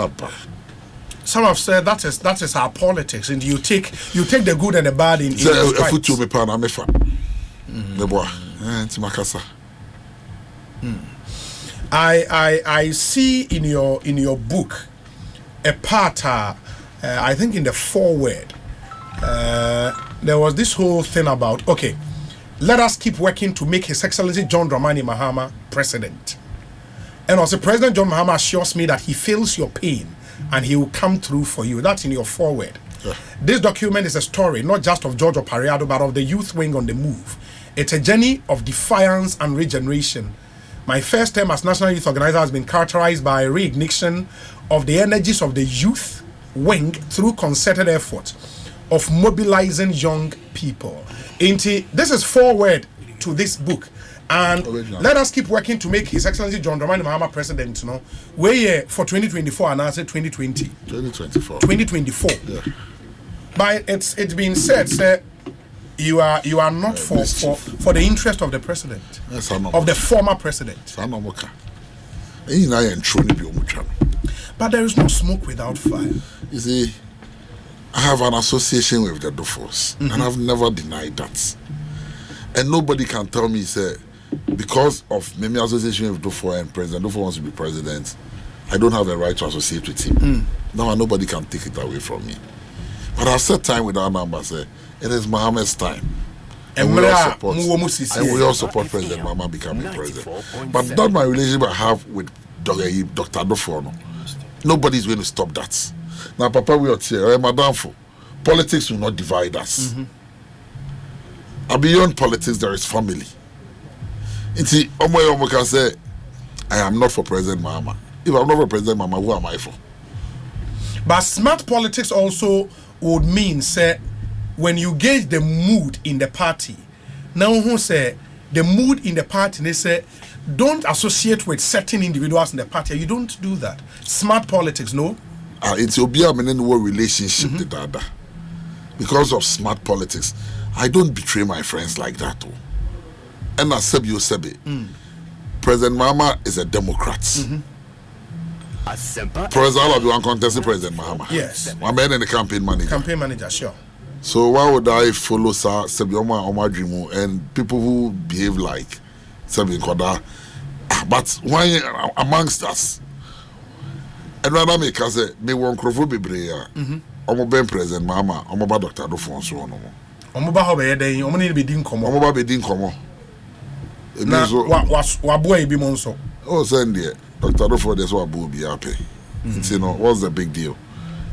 Some have said that is our politics, and you take the good and the bad in I see in your book a part I think in the foreword there was this whole thing about, okay, let us keep working to make His Excellency John Dramani Mahama president. And also President John Mahama assures me that he feels your pain and he will come through for you. That's in your foreword. This document is a story not just of George Opare Addo, but of the youth wing on the move. It's a journey of defiance and regeneration. My first term as National Youth Organizer has been characterized by a reignition of the energies of the youth wing through concerted effort of mobilizing young people. This is forward to this book. And let us keep working to make His Excellency John Dramani Mahama president, you know. We're for 2024 and I say 2020. 2024. 2024. Yeah. But it's been said, sir, you are not for the interest of the president, of the former president. But there is no smoke without fire. You see, I have an association with the Dofos, and I've never denied that. And nobody can tell me, say, because of my association with Dofo and President Dofo wants to be president, I don't have a right to associate with him. Now nobody can take it away from me. But I've said time with our number, say, it is Mohammed's time. And we all support President Mahama becoming president. But not my relationship I have with Dr. Dofo. Nobody's going to stop that. Now, Papa, we are here. Madam, politics will not divide us. And beyond politics, there is family. See, Omo can say, I am not for President Mahama. If I'm not for President Mahama, who am I for? But smart politics also would mean, say, when you gauge the mood in the party, now who say the mood in the party, they say, don't associate with certain individuals in the party. You don't do that. Smart politics, no? It's your relationship with the other. Because of smart politics, I don't betray my friends like that. And I said, President Mahama is a Democrat. President Alabi contested President Mahama. Yes. I'm in the campaign manager. Campaign manager, sure. So why would I follow Sebioma Omadrimu and people who behave like Sebi Koda? But why amongst us? And rather make us say, me one crofo be brea. Omo ben President Mama, omo ba Dr. Addo so no mo. Omo ba ho be den, omo ni be din komo. Omo ba be din komo. Na wa boy bi mo nso. Oh, send there. Dr. Addo there's what bo be happy. You know, what's the big deal?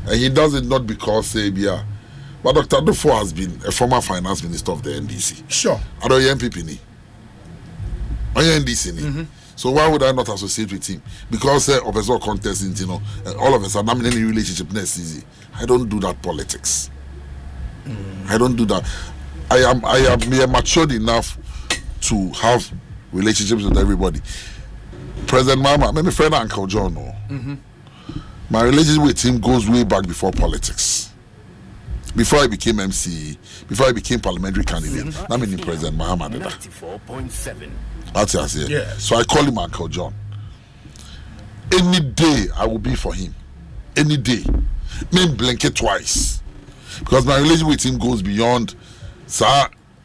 And he does it not because say bia. But Dr. Addo has been a former finance minister of the NDC. Sure. I don't MPP ni. I NDC ni. So why would I not associate with him? Because of a contest, you know, all of us are not in any relationship next easy. I don't do that politics. I don't do that. I am matured enough to have relationships with everybody. President Mama, my friend Uncle John, my relationship with him goes way back before politics. Before I became MC, before I became parliamentary candidate, I mean President Mahama did that. 94.7. That's what I say. Yeah. So I call him Uncle John. Any day I will be for him. Any day. Me blink it twice. Because my relationship with him goes beyond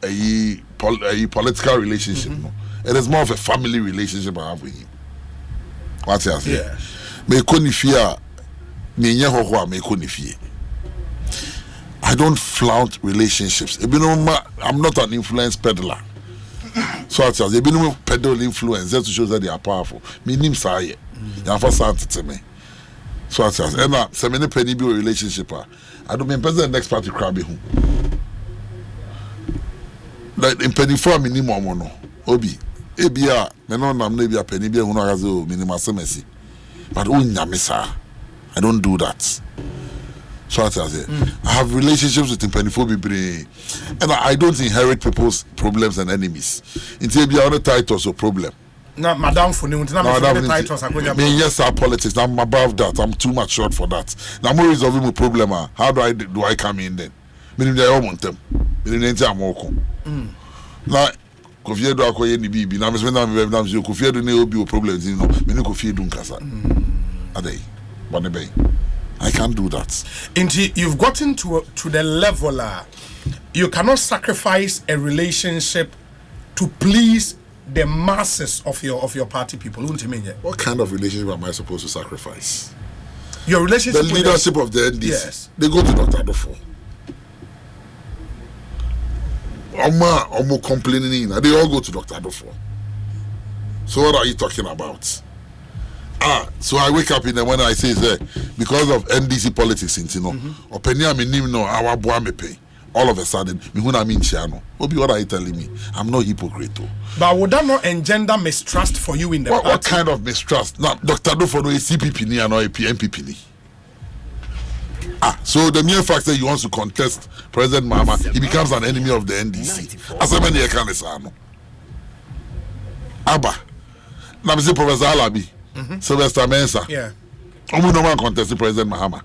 a political relationship. No? It is more of a family relationship I have with him. That's what I say. Yeah. Me konifia me nye ho me konifie. I don't flaunt relationships. I'm not an influence peddler. So I tell you, peddle influence just to show that they are powerful. Me nim say, you have to me. So I tell you, and now, so many penny be a relationship. I don't mean the next party crabby who. Like in penny for me, no more. Obi, ebia, me no nam maybe a penny be who no has o minimum semesi. But I don't do that. So I say, I have relationships with Impenifo and I don't inherit people's problems and enemies. Until be on the titles or problem. No, Madam for new titles. Yes, our politics. I'm above that. I'm too much short for that. Now more resolving my problem. How do I come in then? Meaning they all want them. Meaning they are more. Now, Kofi Addo akoye ni bibi. Now me spend time with them. Kofi Addo ne obi problems. You know, me no Kofi Addo nkasa. Adey, banebe. I can't do that. Indeed, you've gotten to the level you cannot sacrifice a relationship to please the masses of your party people. What kind of relationship am I supposed to sacrifice? Your relationship. The leadership of the NDC. Yes. They go to Dr. Addo. Omo complaining. They all go to Dr. Addo. So what are you talking about? So I wake up in the morning, I say, because of NDC politics, you know, opinion me no our boy me pay. All of a sudden, me who I mean Chiano. What are you telling me? I'm not hypocrite. But would that not engender mistrust for you in the party? What kind of mistrust? Now, Dr. Addo for no CPP ni and no MPP ni. So the mere fact that he wants to contest President Mama, he becomes an enemy of the NDC. As a man here can say no. Abba. Now me say Professor Alabi. Sylvester Mensa. Yeah. No man contest President Mahama.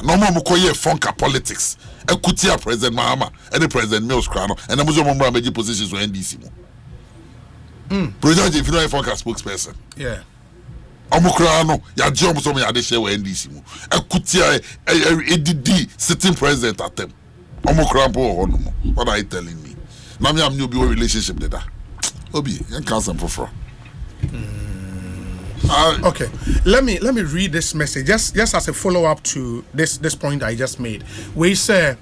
No more mukoye funka politics. Ekutia President Mahama and the President Mills Crano and the Muslim major positions with NDC. President, if you know a funka spokesperson. Yeah. Omukrano, ya job so me ade share with NDC. Ekutia ADD sitting president at them. Omukrampo. What are you telling me? Now me have new relationship with that. Obi, you can't say for. Okay, let me read this message just as a follow-up to this point I just made. We say,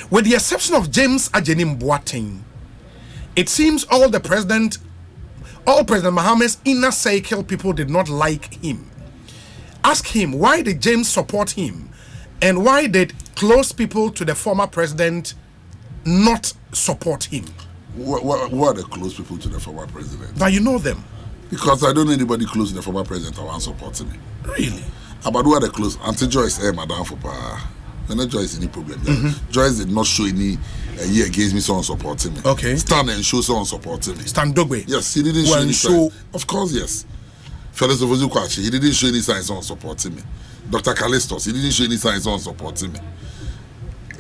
with the exception of James Ajenim Boateng, it seems all President Mahama's inner circle people did not like him. Ask him, why did James support him, and why did close people to the former president not support him? Who are the close people to the former president? But you know them. Because I don't know anybody close to the former president who wants supporting me. Really? But who are the close? Auntie Joyce, Madam Fopa. When not Joyce any problem. Joyce did not show any year against me, someone supporting me. Okay. Stand and show someone supporting me. Stand Dogwe. Yes, he didn't show any signs. Of course, yes. Felix Ovozukwachi, he didn't show any signs on supporting me. Dr. Callistos, he didn't show any signs on supporting me.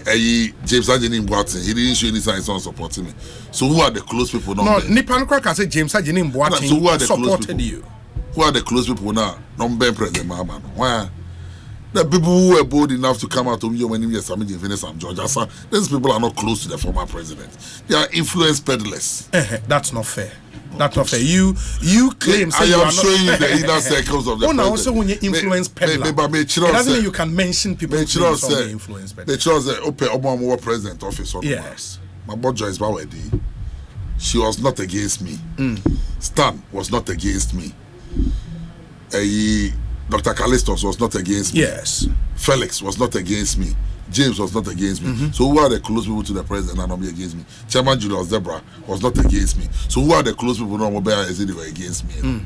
James Ajenim Boateng, he didn't show any signs on supporting me. So who are the close people now? No, Nipan can say James Ajenim Boateng so who are the supported you. Who are the close people now? Non-Ben President Mahama. Why? The people who were bold enough to come out to me when he was Samiji Venice and George Asa, these people are not close to the former president. They are influence peddlers. That's not fair. That's not fair. You claim I am showing you the inner circles of the president. Also when you influence peddler, it doesn't mean you can mention people who influence peddler. They chose the Obama president office. Yes. My boy Joyce Bawedi, she was not against me. Stan was not against me. Dr. Callistos was not against me. Yes. Felix was not against me. James was not against me. So who are the close people to the president and not be against me? Chairman Julius Debra was not against me. So who are the close people not they were against me?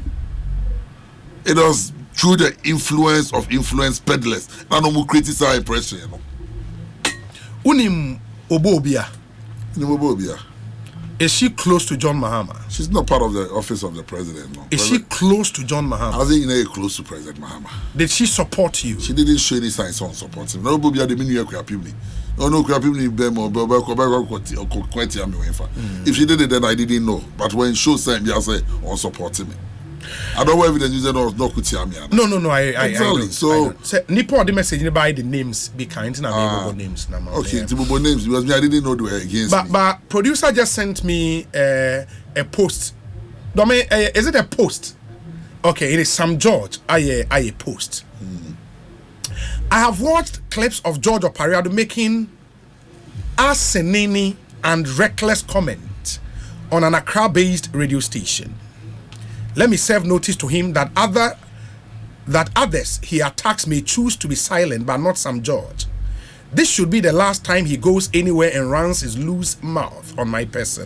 It was through the influence of influence peddlers. And no more criticize impression. Unim Obobia. Obobia. Is she close to John Mahama? She's not part of the office of the president. No. Is she close to John Mahama? I think you're close to President Mahama. Did she support you? She didn't show any signs of supporting. No, but the meaning of people. If she did it, then I didn't know. But when she said me, I said, "On supporting me." I don't know evidence you said no kutiami. No. Exactly. So Nipo the message by the names be kind na names na. Okay, Tibubo names because me I didn't know they were against me. But producer just sent me a post. Is it a post? Okay, it is Sam George. I post. I have watched clips of George Opare Addo making asinine and reckless comment on an Accra-based radio station. Let me serve notice to him that others he attacks may choose to be silent, but not Sam George. This should be the last time he goes anywhere and runs his loose mouth on my person.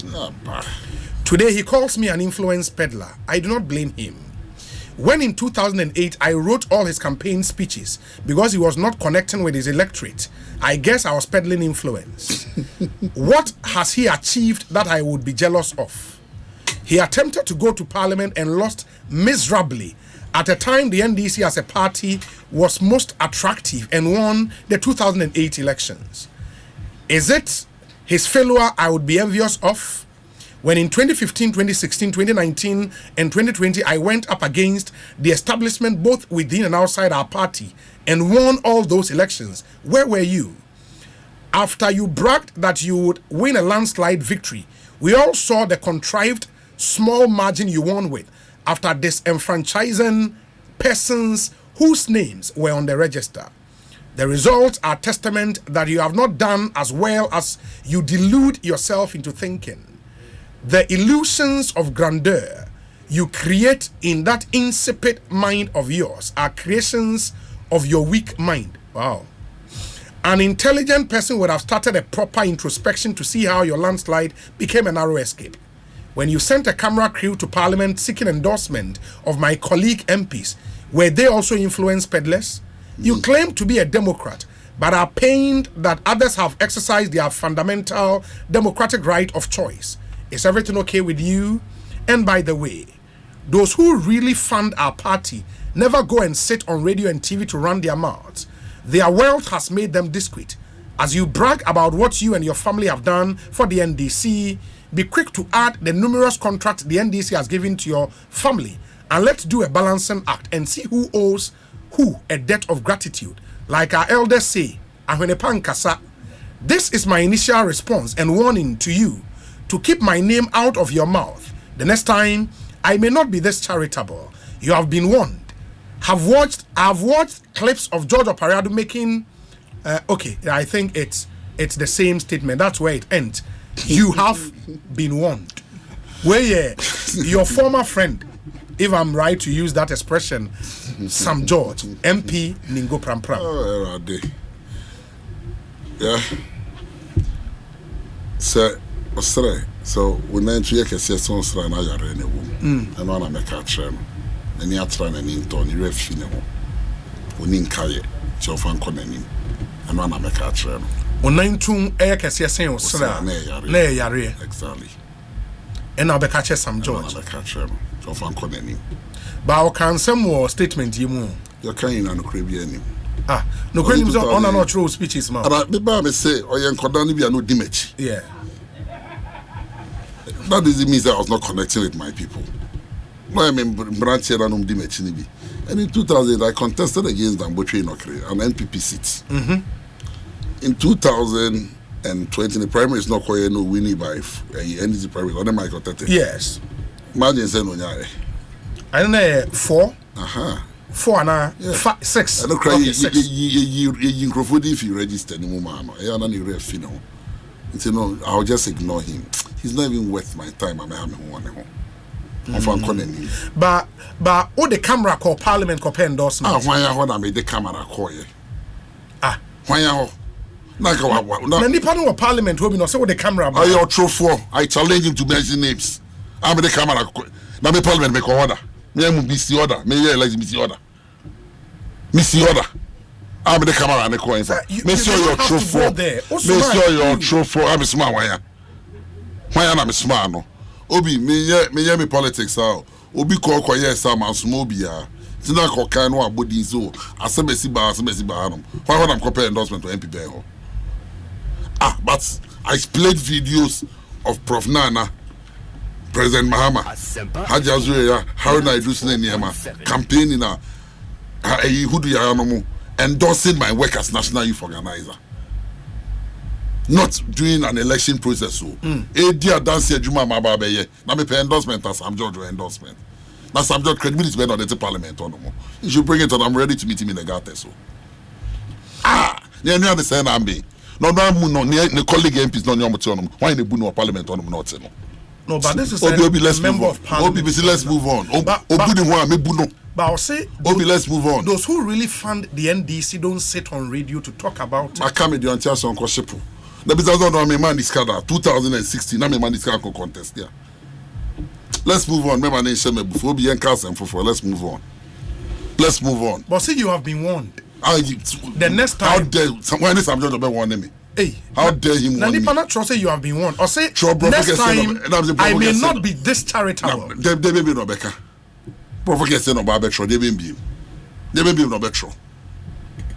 Today he calls me an influence peddler. I do not blame him. When in 2008 I wrote all his campaign speeches because he was not connecting with his electorate, I guess I was peddling influence. What has he achieved that I would be jealous of? He attempted to go to parliament and lost miserably at a time the NDC as a party was most attractive and won the 2008 elections. Is it his failure I would be envious of? When in 2015, 2016, 2019, and 2020, I went up against the establishment both within and outside our party and won all those elections. Where were you? After you bragged that you would win a landslide victory, we all saw the contrived small margin you won with after disenfranchising persons whose names were on the register. The results are testament that you have not done as well as you delude yourself into thinking. The illusions of grandeur you create in that insipid mind of yours are creations of your weak mind. Wow. An intelligent person would have started a proper introspection to see how your landslide became a narrow escape. When you sent a camera crew to Parliament seeking endorsement of my colleague MPs, were they also influence peddlers? You claim to be a Democrat, but are pained that others have exercised their fundamental democratic right of choice. Is everything okay with you? And by the way, those who really fund our party never go and sit on radio and TV to run their mouths. Their wealth has made them discreet. As you brag about what you and your family have done for the NDC, be quick to add the numerous contracts the NDC has given to your family, and let's do a balancing act and see who owes who a debt of gratitude. Like our elders say, "Ahwenepa nkasa." This is my initial response and warning to you to keep my name out of your mouth. The next time, I may not be this charitable. You have been warned. I've watched clips of George Opare Addo making. Okay, I think it's the same statement. That's where it ends. You have been warned. Where your former friend, if I'm right to use that expression, Sam George, MP Ningo Pram Pram. Oh, yeah. So when I hear Kessie songs, I know you're in a womb. I know I'm a catcher. And you're trying to intone your refino. When in Kaye, Chofan Conanim. I know I'm a catcher. On 19 air Kessie songs, yare. Exactly. And I'll be catcher Sam George. I'm a catcher. Chofan Conanim. But I can some more statement you move. You're kind of Caribbean. No questions on and not speeches, man. The Bible say, or young Kodani be a no dimage. Yeah. That doesn't mean that I was not connecting with my people. No, I mean, branch here and dimage. And in 2000, I contested against Dambotre Inokre, an NPP seat. In 2020, the primary is not quite no winning by NDC primary. Or them I got that. Yes. Imagine saying no nyare. I don't know 4. 4 and 6. I don't cry. You microphone if you register any more man. I don't need ref, you know. I'll just ignore him. He's not even worth my time. I'm having one. But all the camera call parliament call endorsement. Why I made the camera call you? Why I na nipa no parliament will be no say what the camera about. I true for. I challenge him to mention names. I'm the camera. Now the parliament make order. Me am BC order. Me here like BC order. Missy order. I'm the camera and the coins. Make sure you're true for. Make sure you're true for. I'm a smart one. Why am I smart no? Obi me politics how. Obi call yes am small bia. Tina ko kan no abodi so. Asebesi ba no. Why when I'm compare endorsement to MP Benho? But I played videos of Prof Nana, President Mahama, Haji Azureya, Haruna Idrusine Niyama, campaigning Hudu Yaranomu, endorsing my work as National Youth Organizer. Not doing an election process. So, dear Dancy Juma Mababeye, now me pay endorsement as Sam George endorsement. Now Sam George credibility is on the parliament. You should bring it on. I'm ready to meet him in the Gate. So, you understand? I'm being. No, colleague MPs no nyomotonom. Why they no parliament on not no, but this is a member of parliament. Let's move on. But I'll say let's move on. Those who really fund the NDC don't sit on radio to talk about it. I come with the Antias on Koshipu. The business on my man is 2016. I'm a man is contest. Yeah. Let's move on. Remember name Sheme before be cast and for. Let's move on. Let's move on. But see, you have been warned. The next time, how dare when is I'm just about warning me? Hey, how dare him warn me? Nani say you have been warned, or say next time I may not be this charitable. They may be no better. Provocation no better. They may be no better.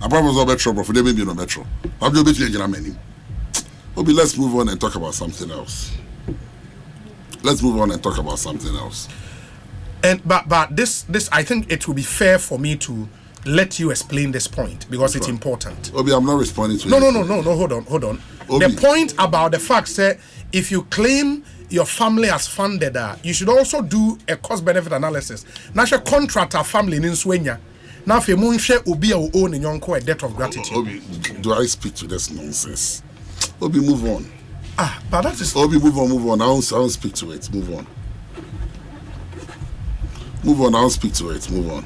I promise no better, but they may be no better. I'm just between Germany. Obi, let's move on and talk about something else. Let's move on and talk about something else. And but this I think it will be fair for me to let you explain this point because it's important. Obi, I'm not responding to No, hold on. Obi. The point about the fact that if you claim your family has funded you should also do a cost benefit analysis. Now, your contractor family in Swenya. Now, if you Obi or own in your a debt of gratitude. Obi, do I speak to this nonsense? Obi, move on. But that is. Obi, move on. I won't speak to it. Move on. I won't speak to it. Move on.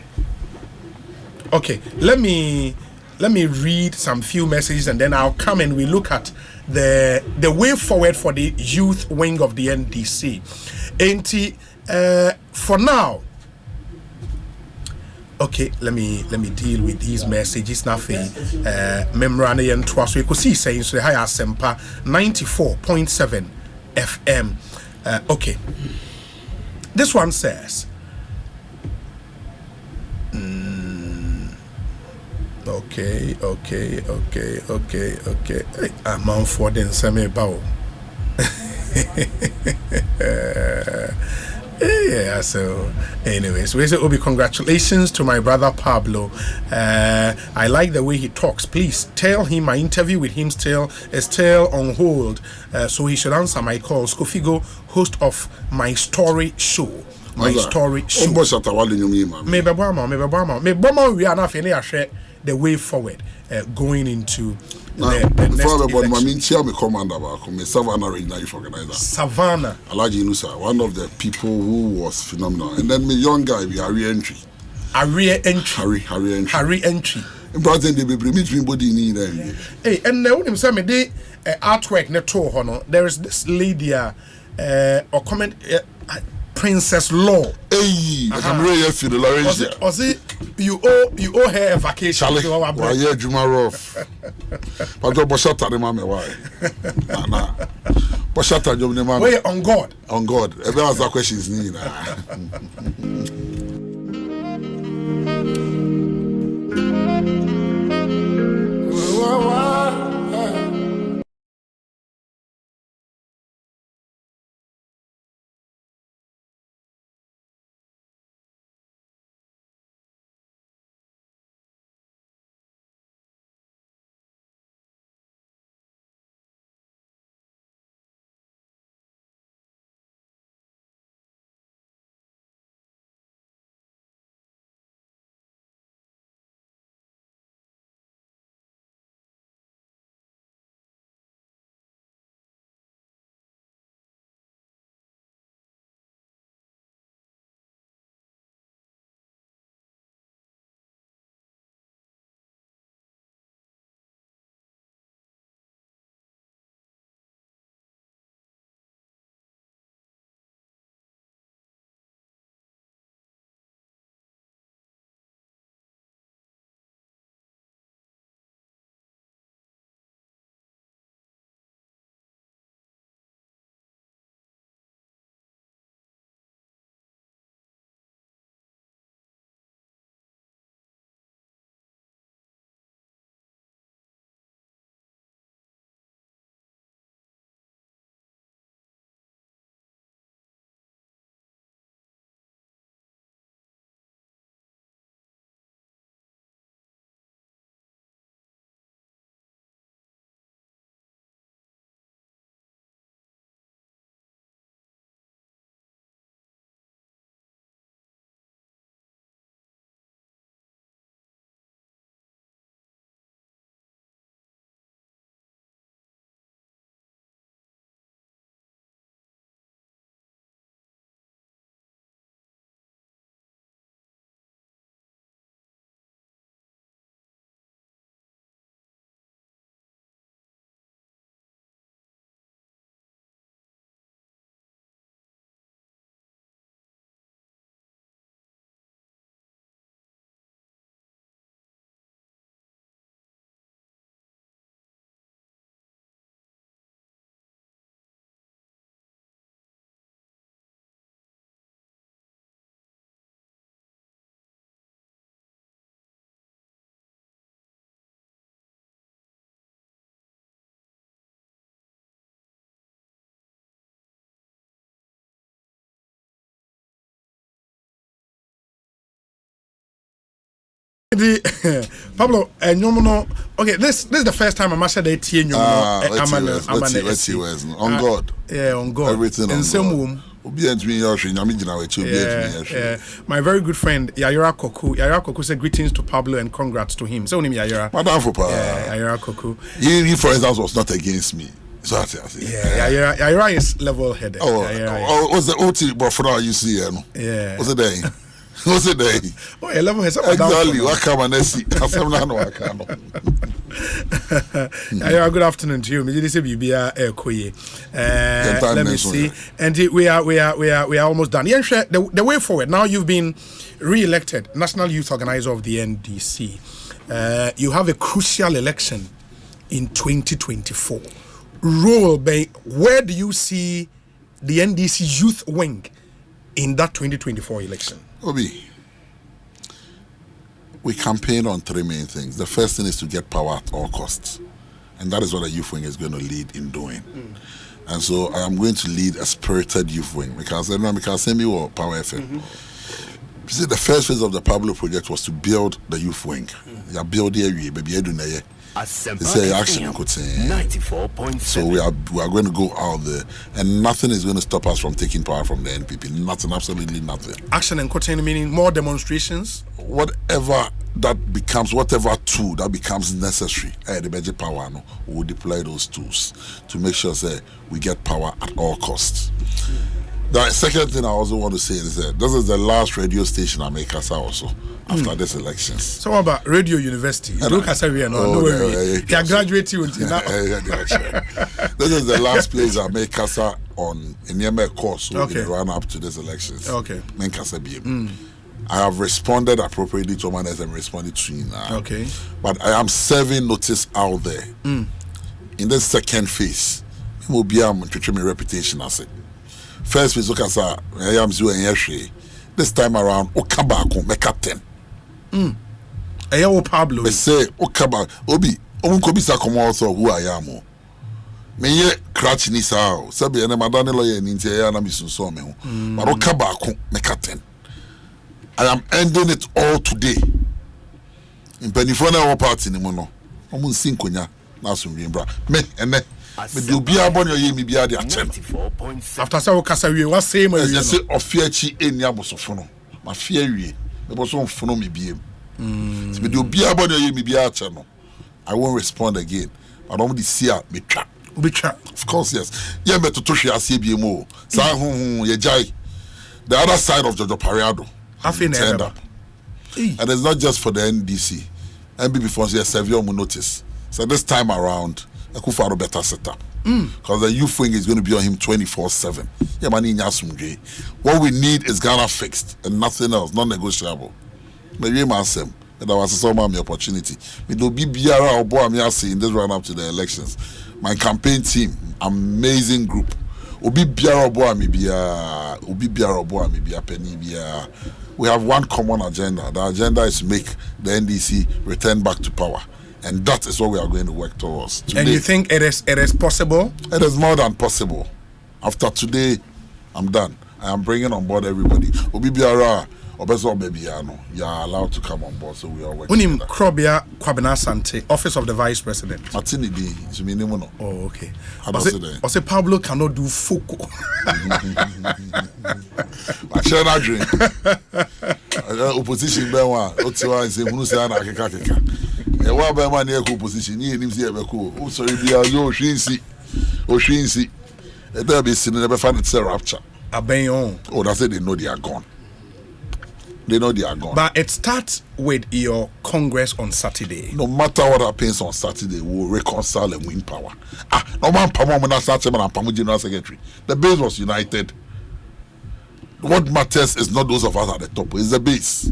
Okay, let me read some few messages and then I'll come and we look at the way forward for the youth wing of the NDC. And for now, okay, let me deal with these messages now. Memorana and twas we could see saying so high Asempa 94.7 FM. Okay, this one says. Okay. Hey, I'm on for the same bow. Yeah, so anyways, we say Obi, congratulations to my brother Pablo. I like the way he talks. Please tell him my interview with him is still on hold, so he should answer my calls. Kofigo, host of my story show. My story show. Maybe we are not finished. The way forward, going into the next election. Savannah Regional Youth Organizer. Savannah. Alaji Inusa, one of the people who was phenomenal. And then my young guy, we are re-entry. Harry entry. In Brazil, they be meet me body in there. Hey, and when him say me the artwork ne to hono, there is this lady or comment Princess Law. Hey, I'm really feel the Lawrence. Was it you owe her a vacation? Why yeah, Juma rough. But go boshata the mama why? Nah. Boshata job the mama. Wait, on God. On God. Every other questions need. Pablo, okay, this is the first time I'm actually dating you. On God. Yeah, on God. Everything on God. My very good friend Yayora Koku said greetings to Pablo and congrats to him. So Yayora. Madam for Yayora Koku. He, for instance, was not against me. So Yayora is level-headed. What's the OT but for now you see? Yeah. What's the day? What's the day? Oh, a level has exactly. What come and see? Good afternoon to you. Let me see. And we are almost done. The way forward. Now you've been re-elected National Youth Organizer of the NDC. You have a crucial election in 2024. Where do you see the NDC youth wing in that 2024 election? Obi, we campaign on three main things. The first thing is to get power at all costs. And that is what a youth wing is going to lead in doing. And so I am going to lead a spirited youth wing. Because send me or Power FM. You see, the first phase of the Pablo project was to build the youth wing. You build the area, baby, it's a action. So we are going to go out there, and nothing is going to stop us from taking power from the NPP. Nothing, absolutely nothing. Action and contain meaning more demonstrations. Whatever that becomes, whatever tool that becomes necessary, the budget power, we will deploy those tools to make sure that we get power at all costs. The second thing I also want to say is that this is the last radio station I make us also after this elections. So what about Radio University? Look at we are no worry. You are graduating until now. This is the last place I make us on in the course in the run up to this elections. Okay. I have responded appropriately to one as I'm responding to you now. Okay. But I am serving notice out there. In this second phase, it will be to my reputation as it. First phase, look at I am this time around, Okabako, make up 10. Pablo. They say, Okaba, Obi, Omunkobisa come also who I am. Me ye cratch ni sao. Sabi ene madane lawyer ni nti ya na misun so me ho. But Okabako, make up 10. I am ending it all today. In Penifona party ni mo no. Omun sin konya na so mbra. Me ene me do bia bon yoye mi bia de achen. After say okasa wie what say me you say ofiachi eni abosofo no. Ma fia wie. Me boso mfono me biem. Me do bia bon yoye mi bia achen no. I won't respond again. But I'm the see me twa. Of course yes. Yeah me to hwe ase biem o. Sa ye jai. The other side of Opare Addo. Turned up. And it's not just for the NDC. NBP for serve your notice. So this time around, Akufo-Addo better set up. Because the youth wing is going to be on him 24/7. Yeah, man, what we need is Ghana fixed and nothing else, non-negotiable. Maybe myself, that was some of my opportunity. We do be BRA or boy in this run up to the elections. My campaign team, amazing group. We have one common agenda. The agenda is to make the NDC return back to power. And that is what we are going to work towards. Today, and you think it is possible? It is more than possible. After today, I'm done. I am bringing on board everybody. You are allowed to come on board, so we are working. Unim Krobia Kwabena Sante, Office of the Vice President. Matinidi, oh, okay. I say Pablo cannot do Foucault. I shall not drink. Opposition Bewa, Otiwa is a Munusana Kaka. A while by my near opposition, he names the Ebeco. So if you are your Shinsi, or Shinsi, there be seen never found it's a rapture. A bayon. Oh, that's it, they know they are gone. They know they are gone. But it starts with your Congress on Saturday. No matter what happens on Saturday, we will reconcile and win power. No man, General Secretary. The base was united. What matters is not those of us at the top, it's the base.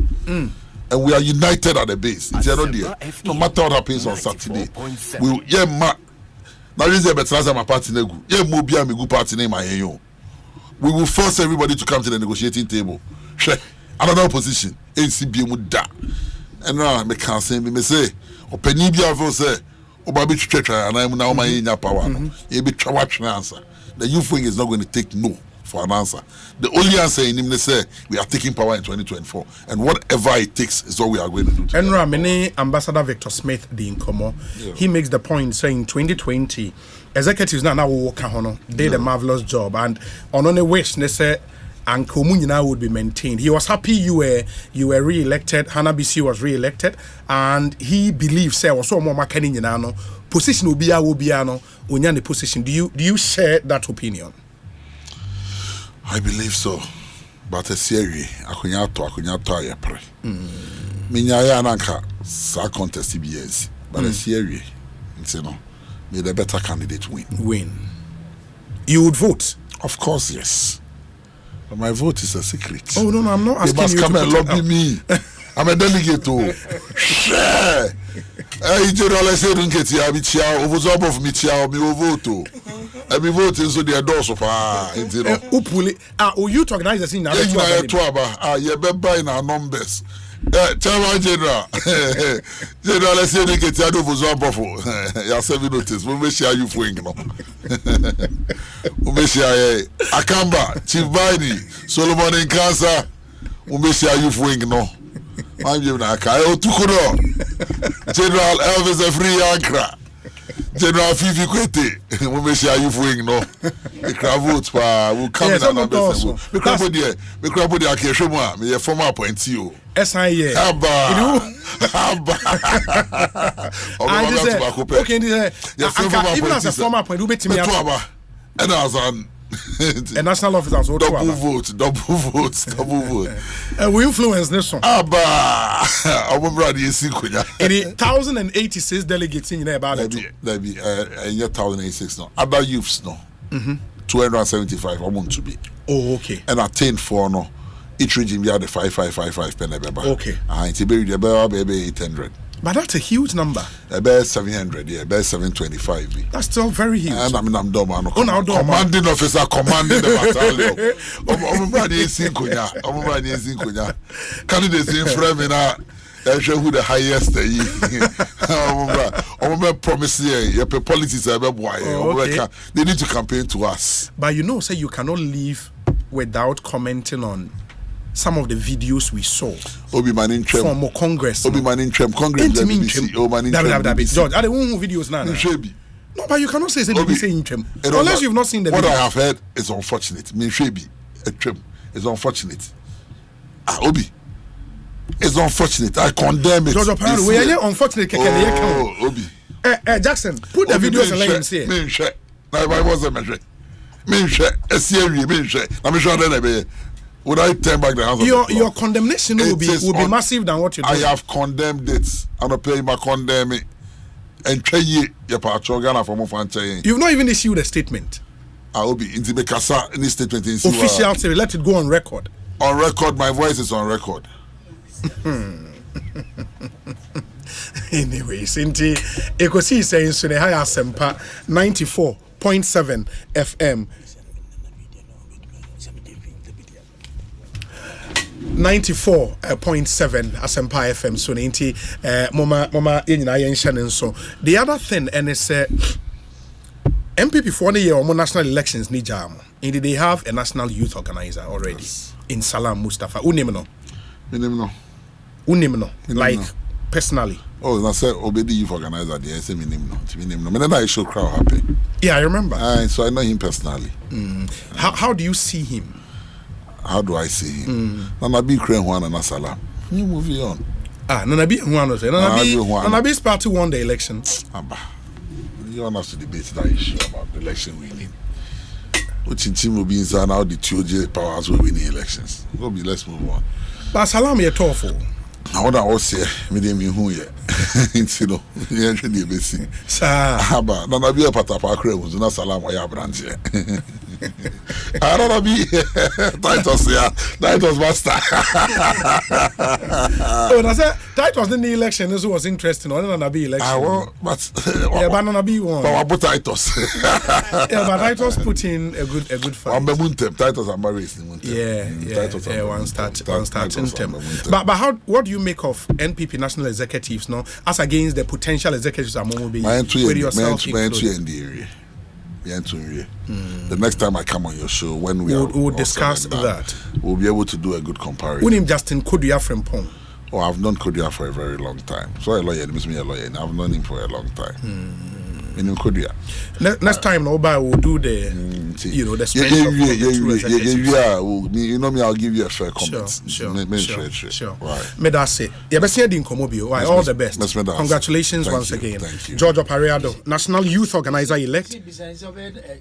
And we are united at the base. It's no matter what happens on Saturday. We will force everybody to come to the negotiating table. Another opposition, NCB Muda. And now I can't say me say, or Penibia for say, or Baby Tretra, and I'm now my power. You be watching answer. The youth wing is not going to take no for an answer. The only answer in him they say we are taking power in 2024, and whatever it takes is what we are going to do. And Ramene Ambassador Victor Smith the Incomo, he makes the point saying 2020 executives now work on did a marvelous job, and on a wish they say and Komunina would be maintained. He was happy you were re-elected. Hannah BC was re-elected, and he believes say was so more makani no position will be no unyane position. Do you share that opinion? I believe so, but a series akunya to ayepre. Minya ya nanka sa contest BS, but a series, you know, may the better candidate win. You would vote? Of course, yes. But my vote is a secret. Oh no, I'm not asking you. They must come and lobby me. I'm a delegate too. Hey, general, I said, don't get here. I'm here. Over top of me, here. Me vote. I be voting so the doors of you know. Oh, you organize the scene now. You be buying our numbers. Chairman General, General, I said, don't get here. Over top of you. You have notice. We may share you for you know. We may share. Akamba, Chief Biden, Solomon in Cancer. We may share you for you know. I'm giving a car. General Elvis a free anchor. General Fifi Kwete. We may share you for no. The crowd votes will come in and vote. We crowd the occasion. Me a former appointee. SIA. Okay, even as a former appointee, we bet me and as an a national officer, so double vote. We influence this one. I'm ready to see. In 1086 delegates in about it. There be 1086 now. Other youths no. 275. I want to be. Oh, okay. And attained for no. Each region we had the 5555 penny. Okay. It's a baby 800. But that's a huge number. About 700, yeah, about 725. That's still very huge. And I'm dumb. Commanding officer, commanding the battalion. Candidates in Fremina. I show who the highest promise here. Politics they need to campaign to us. But you know, say you cannot leave without commenting on some of the videos we saw from Congress. Congress. George, are the videos now? No, but you cannot say unless you've not seen the what video. I have heard is unfortunate. It's unfortunate. Obi. It's unfortunate. I condemn it. George, apparently, we are unfortunate. Obi. Jackson, put the videos and let him see it. Would I turn back the hands of your condemnation will be massive than what you do. I have condemned it. I'm not paying my condemn it. And you've not even issued a statement. I will be in the Bekasa in this statement. Official say, let it go on record. On record, my voice is on record. Anyways, inti Ekosiisen so ne high asempa 94.7 FM. 94.7 Asempa FM so nti mama yenyina yenhye so. The other thing and is MPP for the year national elections ni jam. Indeed they have a national youth organizer already in Salam Mustafa. Unim no. Like personally. Oh, I said Obedi youth organizer there say me name no. Me I show crowd happy. Yeah, I remember. So I know him personally. How do you see him? How do I see him? Nana be Ukraine one and Salam. You move on. Nana be one say. Nana be party won the election. You want us to debate that issue about the election winning. Which in team will be inside now the TOJ powers will win the elections. Let's move on. But Salam you tough. What I was say, me dem who ye. You know, you actually be see. Sir. Aba, Nana be a patapa kre was na Salam ya branch here. I don't know be Titus master. Oh, that's it. Titus in the election this was interesting. I don't know be election. But but Nana be one. But Titus. But Titus put in a good fight. Titus and Maris. Yeah, one start in term. But what do you make of NPP national executives now as against the potential executives among be with yourself? The next time I come on your show, when we'll discuss that, we'll be able to do a good comparison. Unim Justin Kodua from Pong. Oh, I've known Kodua for a very long time. So a lawyer, means me a lawyer, and I've known him for a long time. In Kodua. Next time, Oba will do the, the strength of you know me, I'll give you a fair comment. Sure. Right. Me that's it. All the best. Congratulations once again. Thank you. George Opare Addo, National Youth Organizer elect.